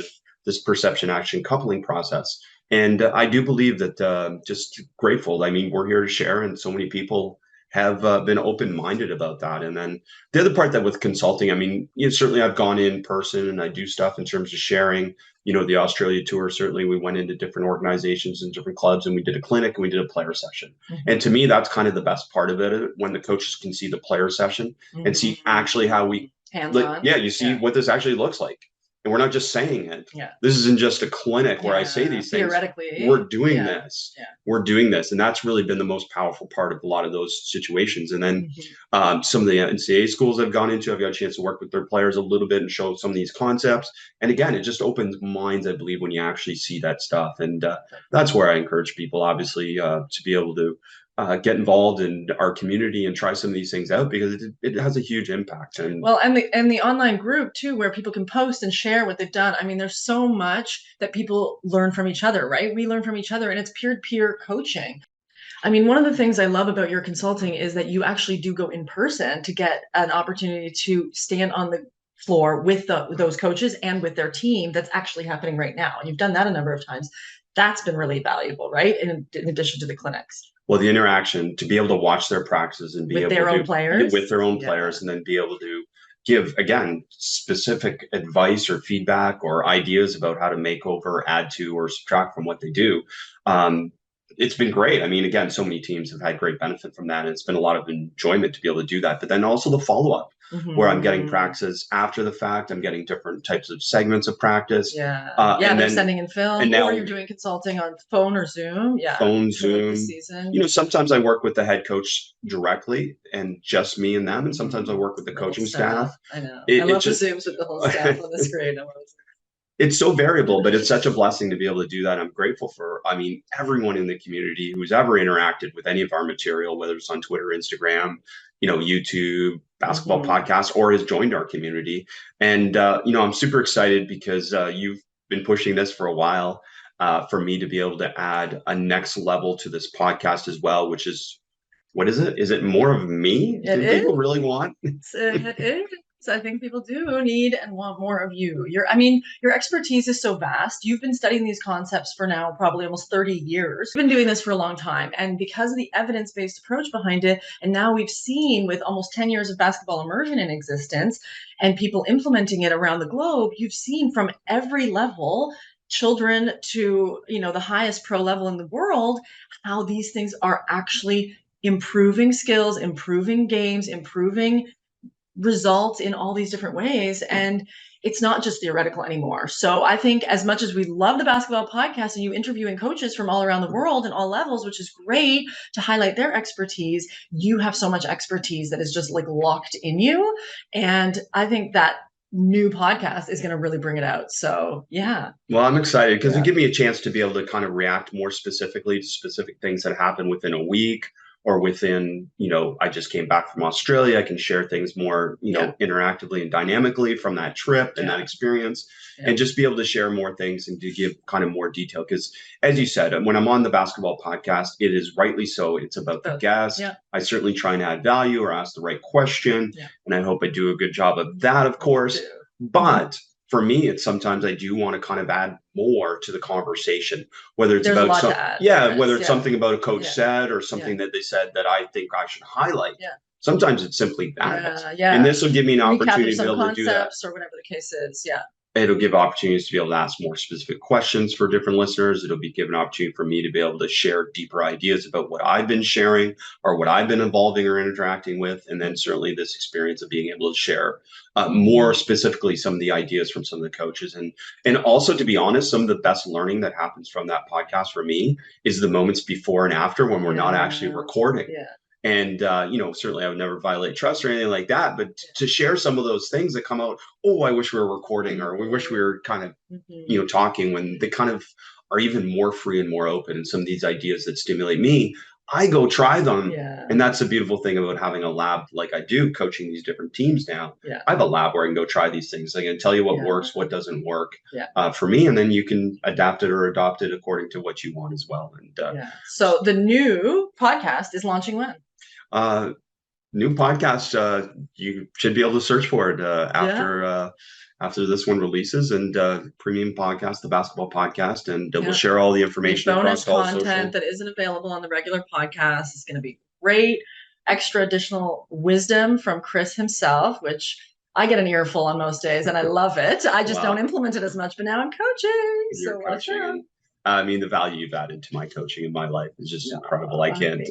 this perception action coupling process. And I do believe that just grateful. I mean, we're here to share, and so many people have been open-minded about that. And then the other part that with consulting, I mean, certainly I've gone in person and I do stuff in terms of sharing, the Australia tour. Certainly we went into different organizations and different clubs and we did a clinic and we did a player session. And to me, that's kind of the best part of it, when the coaches can see the player session and see actually how we, you see what this actually looks like. And we're not just saying it. Yeah. This isn't just a clinic where I say these things. Theoretically, we're doing this. Yeah. We're doing this. And that's really been the most powerful part of a lot of those situations. And then some of the NCAA schools I've gone into, I've got a chance to work with their players a little bit and show some of these concepts. And again, it just opens minds, I believe, when you actually see that stuff. And that's where I encourage people, obviously, to be able to get involved in our community and try some of these things out, because it has a huge impact. And the online group too, where people can post and share what they've done. I mean, there's so much that people learn from each other, right? We learn from each other, and it's peer-to-peer coaching. I mean, one of the things I love about your consulting is that you actually do go in person to get an opportunity to stand on the floor with those coaches and with their team. That's actually happening right now. And you've done that a number of times. That's been really valuable, right? In addition to the clinics. Well, the interaction, to be able to watch their practices and be able to with their own players, and then be able to give, again, specific advice or feedback or ideas about how to make over, add to, or subtract from what they do. It's been great. I mean, again, so many teams have had great benefit from that. And it's been a lot of enjoyment to be able to do that. But then also the follow-up, where I'm getting practices after the fact. I'm getting different types of segments of practice. They're sending in film, and now, or you're doing consulting on phone or Zoom. Phone, Zoom. Sometimes I work with the head coach directly and just me and them. And sometimes I work with the coaching staff. I know. I love the Zooms with the whole staff on the screen. It's so variable, but it's such a blessing to be able to do that. I'm grateful for, everyone in the community who's ever interacted with any of our material, whether it's on Twitter, Instagram, YouTube, basketball podcasts, or has joined our community. And, I'm super excited because you've been pushing this for a while, for me to be able to add a next level to this podcast as well, which is, what is it? Is it more of me? Do people really want? It is. I think people do need and want more of you. Your expertise is so vast. You've been studying these concepts for now probably almost 30 years. You've been doing this for a long time. And because of the evidence-based approach behind it, and now we've seen with almost 10 years of basketball immersion in existence and people implementing it around the globe, you've seen from every level, children to, the highest pro level in the world, how these things are actually improving skills, improving games, improving results in all these different ways. And it's not just theoretical anymore. So I think as much as we love the basketball podcast and you interviewing coaches from all around the world and all levels, which is great to highlight their expertise, you have so much expertise that is just like locked in you. And I think that new podcast is going to really bring it out. So yeah. Well, I'm excited because it gives me a chance to be able to kind of react more specifically to specific things that happen within a week or within, I just came back from Australia. I can share things more, interactively and dynamically from that trip and that experience, and just be able to share more things and to give kind of more detail. Because as you said, when I'm on the basketball podcast, it is rightly so. It's about the guest. I certainly try and add value or ask the right question. And I hope I do a good job of that, of course. But for me, it's sometimes I do want to kind of add more to the conversation, whether it's about whether it's something about a coach said or something that they said that I think I should highlight. Sometimes it's simply that. And this will give me an opportunity to be able to do that. Or whatever the case is. It'll give opportunities to be able to ask more specific questions for different listeners. It'll be given an opportunity for me to be able to share deeper ideas about what I've been sharing or what I've been involving or interacting with. And then certainly this experience of being able to share more specifically some of the ideas from some of the coaches. And also, to be honest, some of the best learning that happens from that podcast for me is the moments before and after when we're not actually recording. And, certainly I would never violate trust or anything like that. But to share some of those things that come out, I wish we were recording, or we wish we were kind of, talking, when they kind of are even more free and more open. And some of these ideas that stimulate me, I go try them. And that's the beautiful thing about having a lab like I do, coaching these different teams now. I have a lab where I can go try these things. I can tell you what works, what doesn't work for me. And then you can adapt it or adopt it according to what you want as well. And so the new podcast is launching when? New podcast, you should be able to search for it after this one releases, and premium podcast, the basketball podcast, and we'll share all the information across all content that isn't available on the regular podcast. Is going to be great, extra additional wisdom from Chris himself, which I get an earful on most days, and I love it. I just don't implement it as much, but now I'm coaching. You're coaching. The value you've added to my coaching in my life is just incredible. I can't.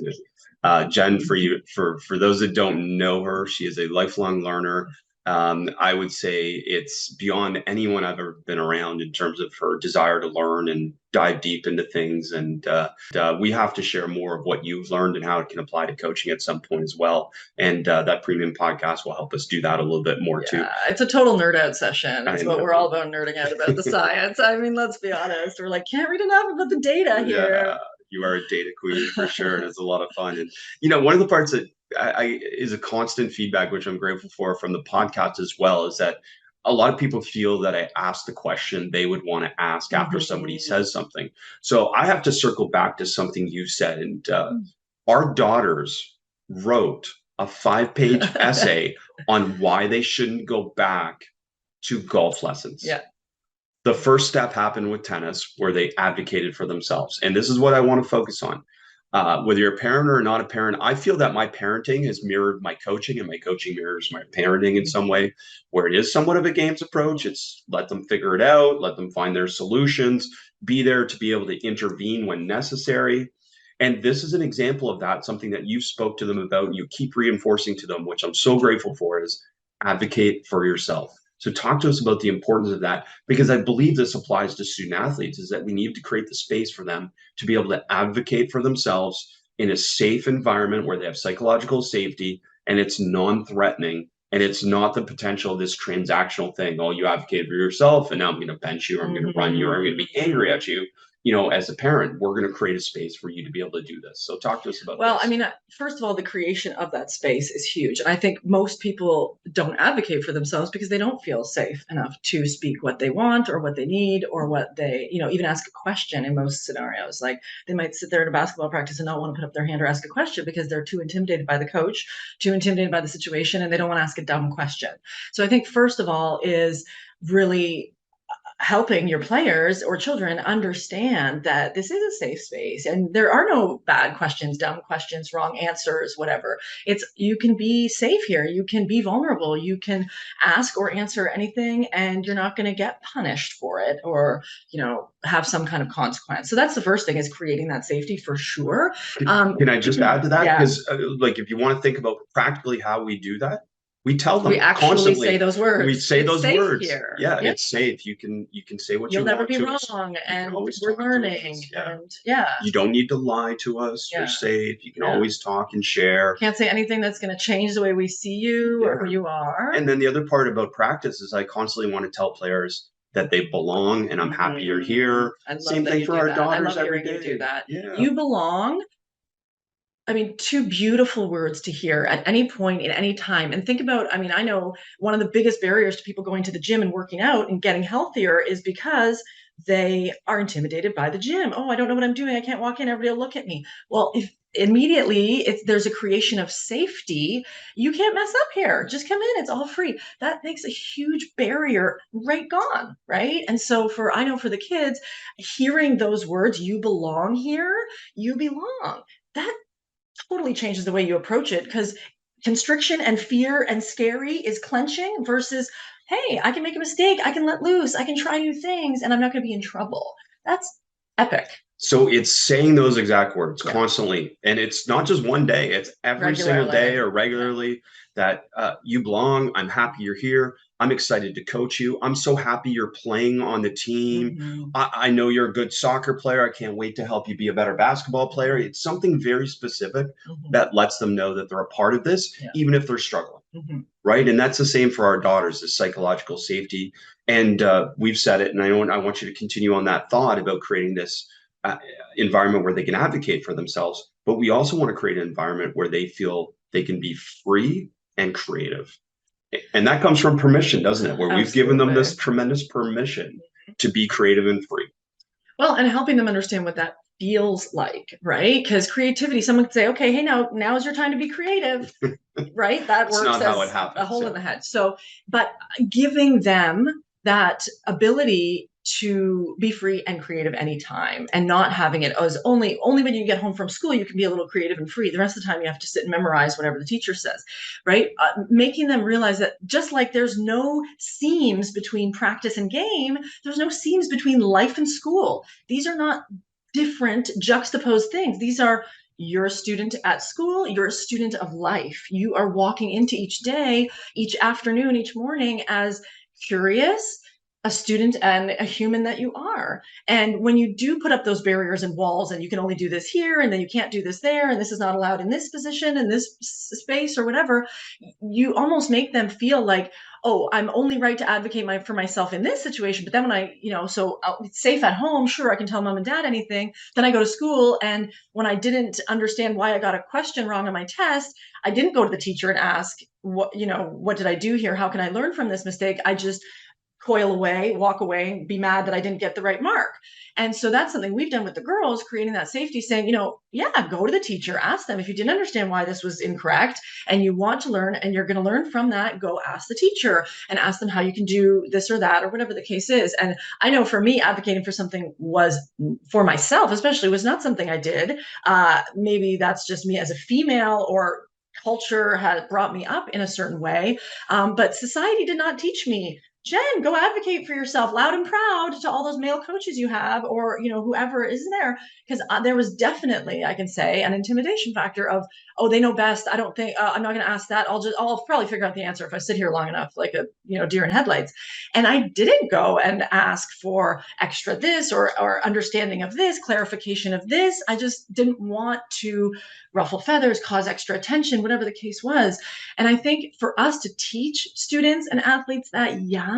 Jen, for those that don't know her, she is a lifelong learner. I would say it's beyond anyone I've ever been around in terms of her desire to learn and dive deep into things. And we have to share more of what you've learned and how it can apply to coaching at some point as well. And that premium podcast will help us do that a little bit more too. It's a total nerd out session. It's what we're all about, nerding out about the science. I mean, let's be honest. We're like, can't read enough about the data here. You are a data queen for sure. And it's a lot of fun. And, one of the parts that is a constant feedback, which I'm grateful for from the podcast as well, is that a lot of people feel that I ask the question they would want to ask after somebody says something. So I have to circle back to something you said. And our daughters wrote a 5-page essay on why they shouldn't go back to golf lessons. The first step happened with tennis, where they advocated for themselves. And this is what I want to focus on. Whether you're a parent or not a parent, I feel that my parenting has mirrored my coaching, and my coaching mirrors my parenting in some way, where it is somewhat of a games approach. It's let them figure it out, let them find their solutions, be there to be able to intervene when necessary. And this is an example of that, something that you spoke to them about and you keep reinforcing to them, which I'm so grateful for, is advocate for yourself. So talk to us about the importance of that, because I believe this applies to student athletes, is that we need to create the space for them to be able to advocate for themselves in a safe environment where they have psychological safety and it's non-threatening, and it's not the potential of this transactional thing. Oh, you advocate for yourself and now I'm going to bench you, or I'm going to run you, or I'm going to be angry at you. as a parent, we're going to create a space for you to be able to do this. So talk to us about Well, I this. mean, first of all, the creation of that space is huge. And I think most people don't advocate for themselves because they don't feel safe enough to speak what they want or what they need or what they, even ask a question in most scenarios. Like they might sit there at a basketball practice and not want to put up their hand or ask a question because they're too intimidated by the coach, too intimidated by the situation, and they don't want to ask a dumb question. So I think, first of all, is really helping your players or children understand that this is a safe space and there are no bad questions, dumb questions, wrong answers, whatever. It's, you can be safe here, you can be vulnerable, you can ask or answer anything and you're not going to get punished for it or have some kind of consequence. So that's the first thing, is creating that safety for sure. Can I just add to that? Yeah, Because like, if you want to think about practically how we do that, we tell we them actually say constantly. those We words. say It's those safe words. here. Yeah, Yep. it's safe. You can say what You'll you never want be to us. wrong, You can and always we're talk to learning, us. Yeah. and yeah. You don't need to lie to us. You're Yeah. safe. You can Yeah. always talk and share. Can't say anything that's going to change the way we see you or Yeah. who you are. And then the other part about practice is I constantly want to tell players that they belong and I'm happy you're here. I love Same that thing you for do our that. I daughters love every hearing you do day. that. Yeah. You belong. I mean, two beautiful words to hear at any point in any time. And think about, I mean, I know one of the biggest barriers to people going to the gym and working out and getting healthier is because they are intimidated by the gym. Oh, I don't know what I'm doing. I can't walk in. Everybody will look at me. Well, if immediately there's a creation of safety, you can't mess up here. Just come in. It's all free. That makes a huge barrier right gone, right? And so I know for the kids, hearing those words, you belong here, you belong, that totally changes the way you approach it, because constriction and fear and scary is clenching versus, hey, I can make a mistake, I can let loose, I can try new things, and I'm not going to be in trouble. That's epic. So it's saying those exact words Yeah. constantly. And it's not just one day, it's every single day or regularly that you belong. I'm happy you're here. I'm excited to coach you. I'm so happy you're playing on the team. I know you're a good soccer player. I can't wait to help you be a better basketball player. It's something very specific that lets them know that they're a part of this, even if they're struggling. Right. And that's the same for our daughters, is psychological safety. And we've said it, and I want you to continue on that thought about creating this environment where they can advocate for themselves, but we also want to create an environment where they feel they can be free and creative. And that comes from permission, doesn't it? Where we've given them this tremendous permission to be creative and free. Well, and helping them understand what that feels like, right? Because creativity, someone could say, okay, hey, now is your time to be creative, right? That works not how as it happens, a hole in the head. So, but giving them that ability to be free and creative anytime, and not having it as only when you get home from school you can be a little creative and free. The rest of the time you have to sit and memorize whatever the teacher says, right? Making them realize that just like there's no seams between practice and game, there's no seams between life and school. These are not different juxtaposed things. These are, you're a student at school, you're a student of life. You are walking into each day, each afternoon, each morning as curious, a student and a human that you are. And when you do put up those barriers and walls, and you can only do this here, and then you can't do this there, and this is not allowed in this position, in this space or whatever, you almost make them feel like, oh, I'm only right to advocate for myself in this situation. But then when so it's safe at home, sure, I can tell mom and dad anything. Then I go to school, and when I didn't understand why I got a question wrong on my test, I didn't go to the teacher and ask, what did I do here? How can I learn from this mistake? I just coil away, walk away, be mad that I didn't get the right mark. And so that's something we've done with the girls, creating that safety, saying, go to the teacher, ask them if you didn't understand why this was incorrect and you want to learn and you're going to learn from that, go ask the teacher and ask them how you can do this or that or whatever the case is. And I know for me, advocating for something was, for myself especially, was not something I did. Maybe that's just me as a female, or culture had brought me up in a certain way. But society did not teach me, Jen, go advocate for yourself loud and proud to all those male coaches you have, or whoever is there, because there was definitely, I can say, an intimidation factor of, oh, they know best. I don't think I'm not going to ask that. I'll probably figure out the answer if I sit here long enough, like a deer in headlights. And I didn't go and ask for extra this or understanding of this, clarification of this. I just didn't want to ruffle feathers, cause extra attention, whatever the case was. And I think for us to teach students and athletes that young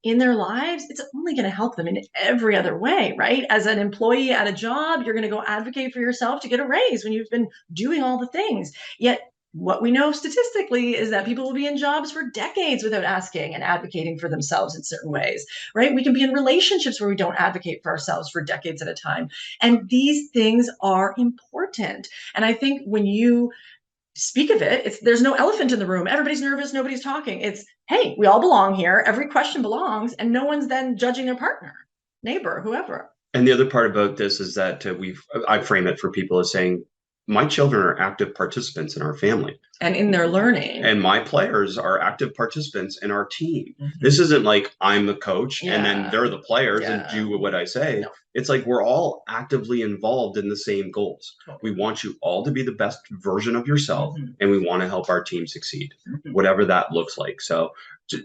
in their lives, it's only going to help them in every other way, right? As an employee at a job, you're going to go advocate for yourself to get a raise when you've been doing all the things. Yet what we know statistically is that people will be in jobs for decades without asking and advocating for themselves in certain ways, right? We can be in relationships where we don't advocate for ourselves for decades at a time. And these things are important. And I think when you speak of it, there's no elephant in the room. Everybody's nervous. Nobody's talking. It's, hey, we all belong here. Every question belongs, and no one's then judging their partner, neighbor, whoever. And the other part about this is that I frame it for people as saying, my children are active participants in our family. And in their learning. And my players are active participants in our team. This isn't like I'm the coach and then they're the players and do what I say. No. It's like we're all actively involved in the same goals. We want you all to be the best version of yourself, and we want to help our team succeed, whatever that looks like. So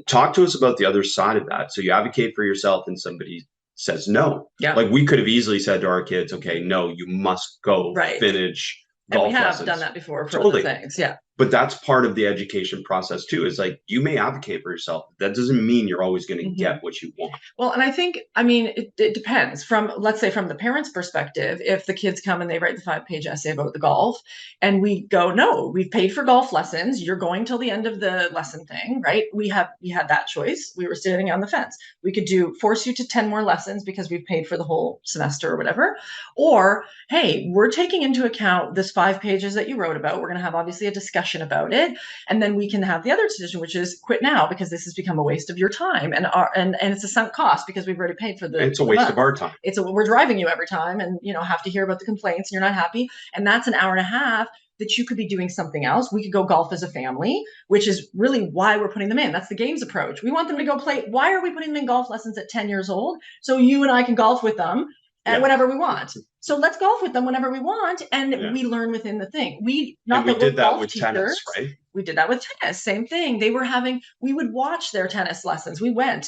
talk to us about the other side of that. So you advocate for yourself and somebody says no. Yeah. Like we could have easily said to our kids, okay, no, you must go finish golf lessons. And we have done that before for other things. Yeah. But that's part of the education process too, is like, you may advocate for yourself. That doesn't mean you're always going to get what you want. Well, and I think, it depends let's say from the parents' perspective, if the kids come and they write the 5-page essay about the golf and we go, no, we've paid for golf lessons. You're going till the end of the lesson thing, right? We had that choice. We were sitting on the fence. We could force you to 10 more lessons because we've paid for the whole semester or whatever. Or, hey, we're taking into account this 5 pages that you wrote about. We're going to have obviously a discussion about it, and then we can have the other decision, which is quit now because this has become a waste of your time and it's a sunk cost because we've already paid for it's a waste of our time. We're driving you every time and have to hear about the complaints and you're not happy, and that's an hour and a half that you could be doing something else. We could go golf as a family, which is really why we're putting them in. That's the games approach. We want them to go play. Why are we putting them in golf lessons at 10 years old? So you and I can golf with them whenever we want. So let's golf with them whenever we want, and we learn within the thing. We did that with tennis, right? We did that with tennis. Same thing. We would watch their tennis lessons. We went,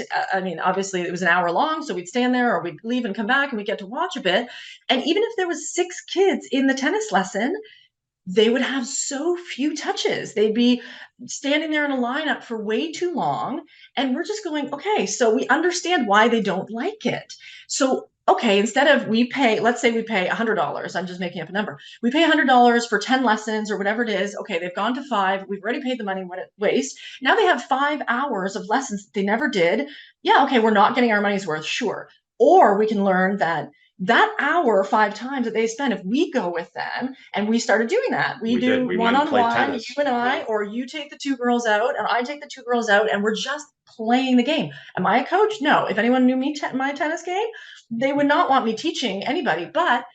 obviously it was an hour long, so we'd stand there or we'd leave and come back and we'd get to watch a bit. And even if there was 6 kids in the tennis lesson, they would have so few touches. They'd be standing there in a lineup for way too long. And we're just going, okay, so we understand why they don't like it. So okay, instead of let's say we pay $100. I'm just making up a number. We pay $100 for 10 lessons or whatever it is. Okay, they've gone to 5. We've already paid the money what it wastes. Now they have 5 hours of lessons that they never did. Yeah, okay, we're not getting our money's worth, sure. Or we can learn that hour 5 times that they spend, if we go with them and we started doing that, we do one-on-one, you and I, or you take the 2 girls out and I take the 2 girls out, and we're just playing the game. Am I a coach? No. If anyone knew me, my tennis game, they would not want me teaching anybody. But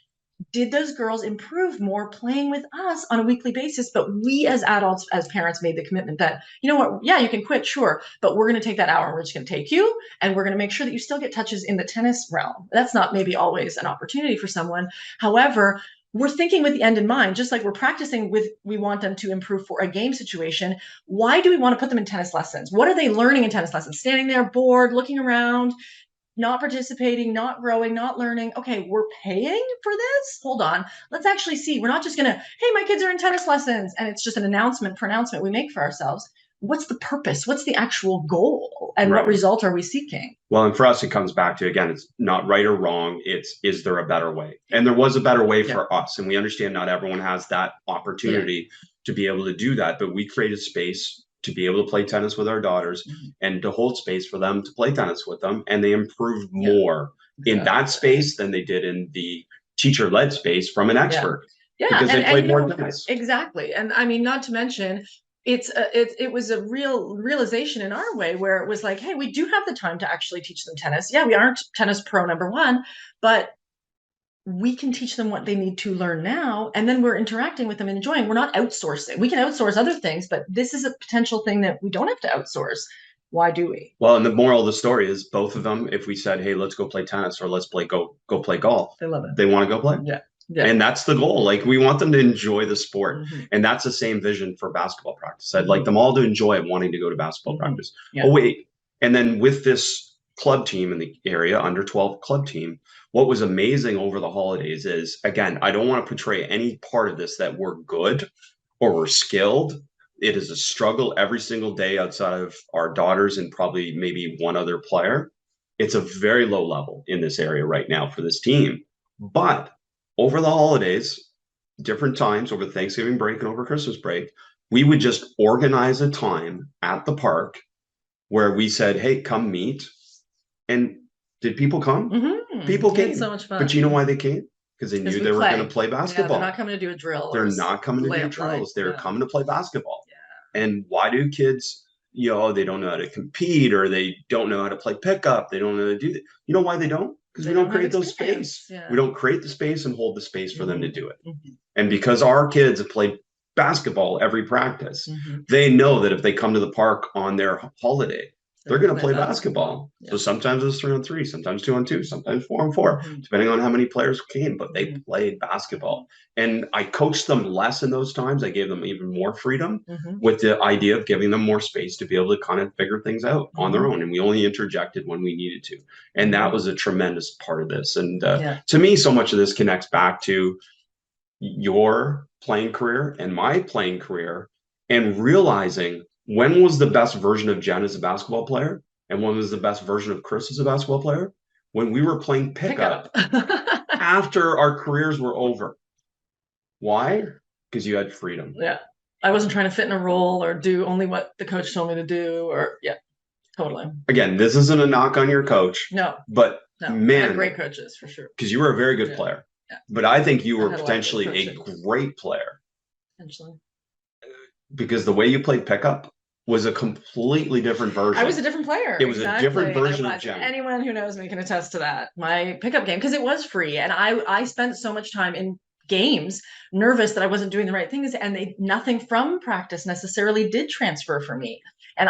did those girls improve more playing with us on a weekly basis? But we as adults, as parents, made the commitment that, you know what, yeah, you can quit, sure, but we're going to take that hour and we're just going to take you, and we're going to make sure that you still get touches in the tennis realm. That's not maybe always an opportunity for someone. However, we're thinking with the end in mind, just like we're practicing we want them to improve for a game situation. Why do we want to put them in tennis lessons? What are they learning in tennis lessons? Standing there bored, looking around, not participating, not growing, not learning. Okay, we're paying for this? Hold on. Let's actually see. We're not just going to, hey, my kids are in tennis lessons, and it's just an announcement we make for ourselves. What's the purpose? What's the actual goal? And what result are we seeking? Well, and for us, it comes back to, again, it's not right or wrong. It's, is there a better way? And there was a better way for us. And we understand not everyone has that opportunity to be able to do that. But we created space to be able to play tennis with our daughters and to hold space for them to play tennis with them. And they improved more in that space than they did in the teacher-led space from an expert. Because they played more tennis. Exactly. And not to mention, it was a real realization in our way where it was like, hey, we do have the time to actually teach them tennis. Yeah, we aren't tennis pro number 1, but we can teach them what they need to learn now, and then we're interacting with them and enjoying. We're not outsourcing. We can outsource other things, but this is a potential thing that we don't have to outsource. Why do we? Well, and the moral of the story is both of them, if we said, hey, let's go play tennis or let's go play golf, they love it. They want to go play. Yeah. And that's the goal. Like, we want them to enjoy the sport. And that's the same vision for basketball practice. I'd like them all to enjoy wanting to go to basketball practice. Oh, wait. And then with this club team in the area, under 12 club team, what was amazing over the holidays is, again, I don't want to portray any part of this that we're good or we're skilled It is a struggle every single day outside of our daughters and probably maybe one other player. It's a very low level in this area right now for this team. But over the holidays, different times over Thanksgiving break and over Christmas break, we would just organize a time at the park where we said, hey, come meet. And did people come? People came. So much fun. But you know why they came? Because they knew they were going to play basketball. Yeah, they're not coming to do a drill. They're not coming to do drills. They're coming to play basketball. And why do kids, they don't know how to compete, or they don't know how to play pickup? They don't know how to do that. You know why they don't? Because we don't create those space. Yeah. We don't create the space and hold the space for them to do it. And because our kids have played basketball every practice, they know that if they come to the park on their holiday, they're going to play basketball. So sometimes it's 3-on-3, sometimes 2-on-2, sometimes 4-on-4, depending on how many players came, but they played basketball. And I coached them less in those times. I gave them even more freedom with the idea of giving them more space to be able to kind of figure things out on their own. And we only interjected when we needed to. And that was a tremendous part of this. And to me, so much of this connects back to your playing career and my playing career, and realizing when was the best version of Jen as a basketball player and when was the best version of Chris as a basketball player? When we were playing pickup after our careers were over. Why? Because you had freedom. Yeah. I wasn't trying to fit in a role or do only what the coach told me to do, or totally. Again, this isn't a knock on your coach. No. But man, great coaches for sure. Because you were a very good player. Yeah. But I think you were potentially a great player. Potentially. Because the way you played pickup was a completely different version. I was a different player. It was a different version of Jen. Anyone who knows me can attest to that. My pickup game, because it was free, and I spent so much time in games nervous that I wasn't doing the right things, and nothing from practice necessarily did transfer for me. And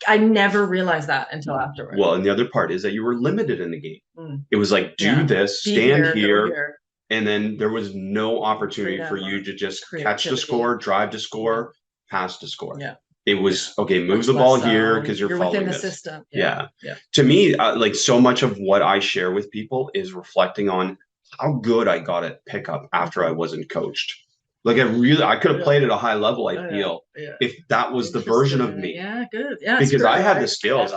I never realized that until afterwards. Well, and the other part is that you were limited in the game. It was like, do this, stand here. And then there was no opportunity for you to just catch to score, drive to score, pass to score. Yeah. It was, okay, move the ball here because you're following within the this system. Yeah. To me, like so much of what I share with people is reflecting on how good I got at pickup after I wasn't coached. Like I could have played at a high level, I feel, if that was the version of me. Yeah, good. Yeah. Because I had the skills.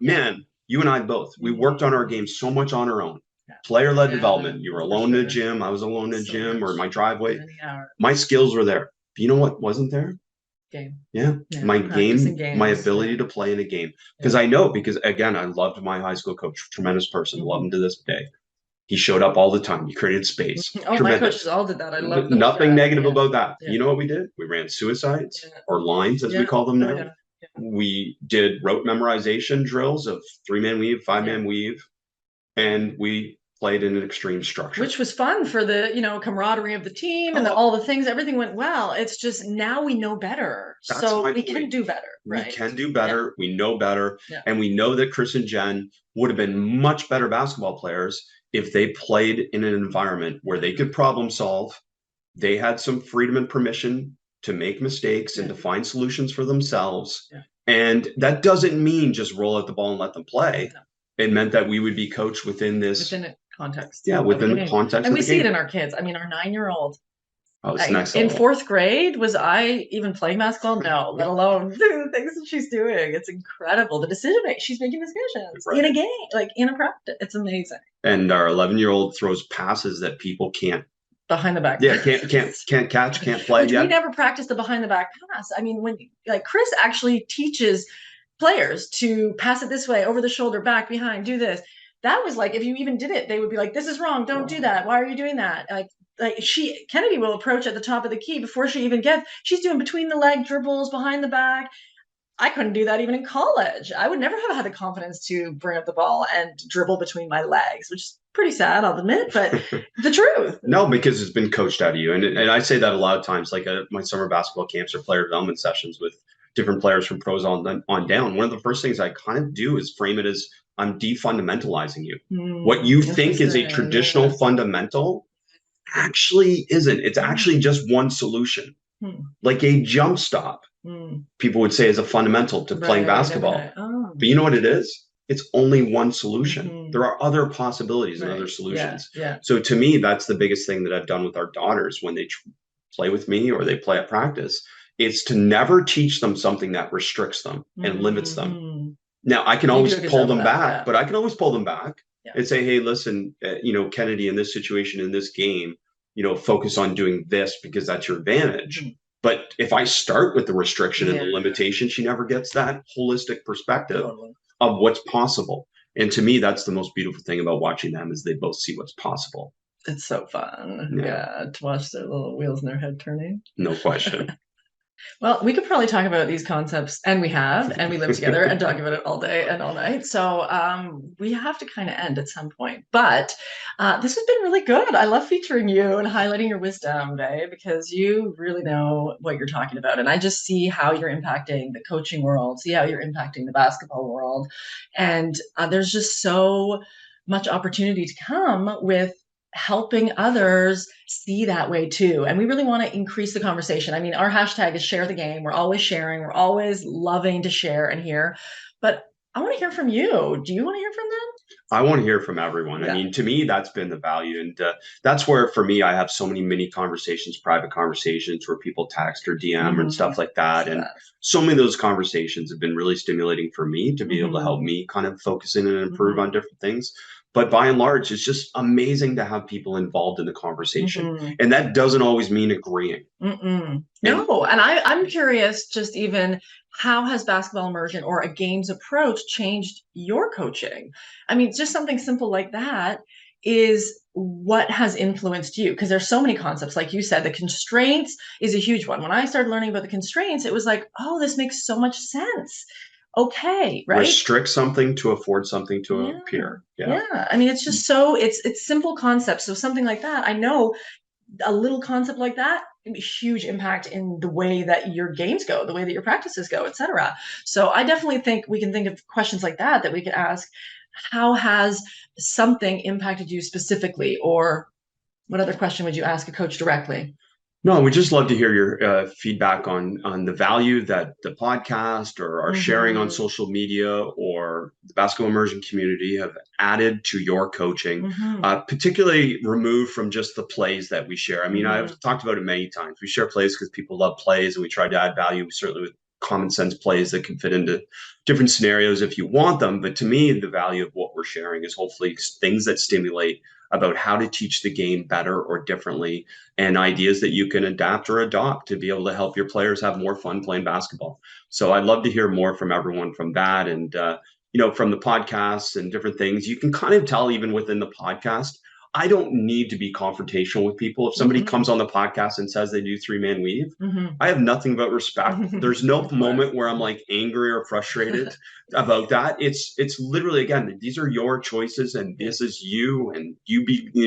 Man, you and I both, we worked on our game so much on our own. Player-led development. You were alone in the gym. I was alone in the gym or my driveway. My skills were there. But you know what wasn't there? Game. Yeah. My game, my ability to play in a game. Because I know, because again, I loved my high school coach, tremendous person, love him to this day. He showed up all the time. He created space. My coaches all did that. I love them. Nothing negative about that. You know what we did? We ran suicides or lines, as we call them now. We did rote memorization drills of 3-man weave, 5-man weave, and we played in an extreme structure, which was fun for the camaraderie of the team and all the things. Everything went well. It's just now we know better, so we can do better. Right? We can do better. We know better, and we know that Chris and Jen would have been much better basketball players if they played in an environment where they could problem solve. They had some freedom and permission to make mistakes and to find solutions for themselves. And that doesn't mean just roll out the ball and let them play. It meant that we would be coached within this context. Yeah, within the context. And we see it in our kids. I mean, our 9-year-old. Oh, it's next in 4th grade, was I even playing basketball? No, let alone the things that she's doing. It's incredible. The decision making. She's making decisions in a game, like in a practice. It's amazing. And our 11-year-old throws passes that people can't. Behind the back. Yeah, can't catch, can't play. We never practiced the behind the back pass. I mean, when Chris actually teaches players to pass it this way, over the shoulder, back, behind, do this. That was like, if you even did it, they would be like, this is wrong. Don't do that. Why are you doing that? Kennedy will approach at the top of the key before she even she's doing between the leg dribbles, behind the back. I couldn't do that even in college. I would never have had the confidence to bring up the ball and dribble between my legs, which is pretty sad, I'll admit, but the truth. No, because it's been coached out of you. And I say that a lot of times, like my summer basketball camps or player development sessions with different players from pros on down. One of the first things I kind of do is frame it as I'm defundamentalizing you. What you think is a traditional fundamental actually isn't. It's actually just one solution. Like a jump stop, people would say is a fundamental to playing basketball. But you know what it is? It's only one solution. There are other possibilities and other solutions. So to me, that's the biggest thing that I've done with our daughters when they play with me or they play at practice, is to never teach them something that restricts them and limits them. Mhm. Now, I can You do always a good pull job of them that. back, Yeah. but I can always pull them back Yeah. and say, hey, listen, Kennedy, in this situation, in this game, focus on doing this because that's your advantage. Mhm. But if I start with the restriction and the Yeah. limitation, she never gets that holistic perspective Totally. of what's possible. And to me, that's the most beautiful thing about watching them is they both see what's possible. It's so fun. Yeah, Yeah, to watch their little wheels in their head turning. no question. Well, we could probably talk about these concepts, and we have, and we live together and talk about it all day and all night. So we have to kind of end at some point. But this has been really good. I love featuring you and highlighting your wisdom, babe, because you really know what you're talking about. And I just see how you're impacting the coaching world, see how you're impacting the basketball world. And there's just so much opportunity to come with helping others see that way too. And we really want to increase the conversation. I mean, our hashtag is share the game. We're always sharing, we're always loving to share and hear. But I want to hear from you. Do you want to hear from them? I want to hear from everyone. I Yeah. mean, to me, that's been the value. And that's where, for me, I have so many mini conversations, private conversations where people text or DM and stuff like that. And so many of those conversations have been really stimulating for me to be able to help me kind of focus in and improve on different things. But by and large, it's just amazing to have people involved in the conversation. And that doesn't always mean agreeing. No, and I'm curious, just even how has basketball immersion or a games approach changed your coaching? I mean, just something simple like that is what has influenced you, because there's so many concepts. Like you said, the constraints is a huge one. When I started learning about the constraints, it was like, oh, this makes so much sense. Okay, right? Restrict something to afford something to Yeah. appear. Yeah. I mean, it's just so it's simple concepts. So something like that, I know a little concept like that can be huge impact in the way that your games go, the way that your practices go, etc. So I definitely think we can think of questions like that that we could ask. How has something impacted you specifically? Or what other question would you ask a coach directly? No, we just love to hear your feedback on the value that the podcast or our sharing on social media or the basketball immersion community have added to your coaching, particularly removed from just the plays that we share. I mean, I've talked about it many times. We share plays because people love plays, and we try to add value, certainly with common sense plays that can fit into different scenarios if you want them. But to me, the value of what we're sharing is hopefully things that stimulate about how to teach the game better or differently, and ideas that you can adapt or adopt to be able to help your players have more fun playing basketball. So I'd love to hear more from everyone from that. And, from the podcasts and different things, you can kind of tell even within the podcast, I don't need to be confrontational with people. If somebody comes on the podcast and says they do 3-man weave, I have nothing but respect. There's no moment where I'm like angry or frustrated about that. It's literally, again, these are your choices, and this is you, and you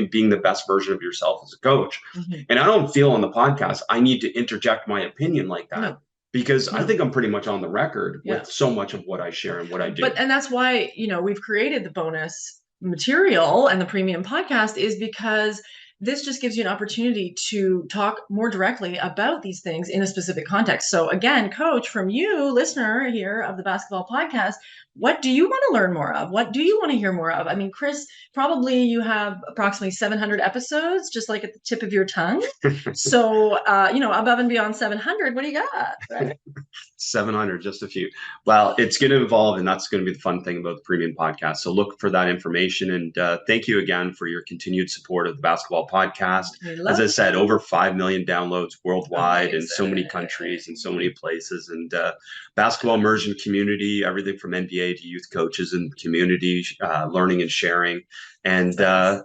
being the best version of yourself as a coach. And I don't feel on the podcast I need to interject my opinion like that. Because I think I'm pretty much on the record with so much of what I share and what I do. And that's why, we've created the bonus material and the premium podcast, is because this just gives you an opportunity to talk more directly about these things in a specific context. So again, coach, from you, listener here of the basketball podcast, what do you want to learn more of? What do you want to hear more of? I mean, Chris, probably you have approximately 700 episodes, just like at the tip of your tongue. So, above and beyond 700, what do you got? Right? 700, just a few. Well, it's going to evolve, and that's going to be the fun thing about the premium podcast. So look for that information. And thank you again for your continued support of the basketball podcast. As I said, over 5 million downloads worldwide in so many countries and so many places. And basketball immersion community, everything from NBA to youth coaches and community, learning and sharing. And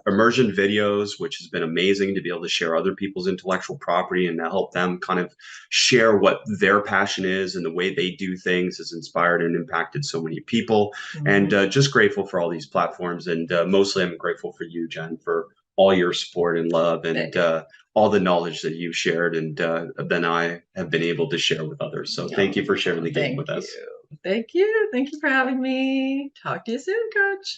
immersion videos, which has been amazing to be able to share other people's intellectual property and to help them kind of share what their passion is, and the way they do things has inspired and impacted so many people. And just grateful for all these platforms. And mostly I'm grateful for you, Jen, for all your support and love and all the knowledge that you've shared, and then I have been able to share with others. So thank you for sharing the game with us. Thank you. Thank you for having me. Talk to you soon, Coach.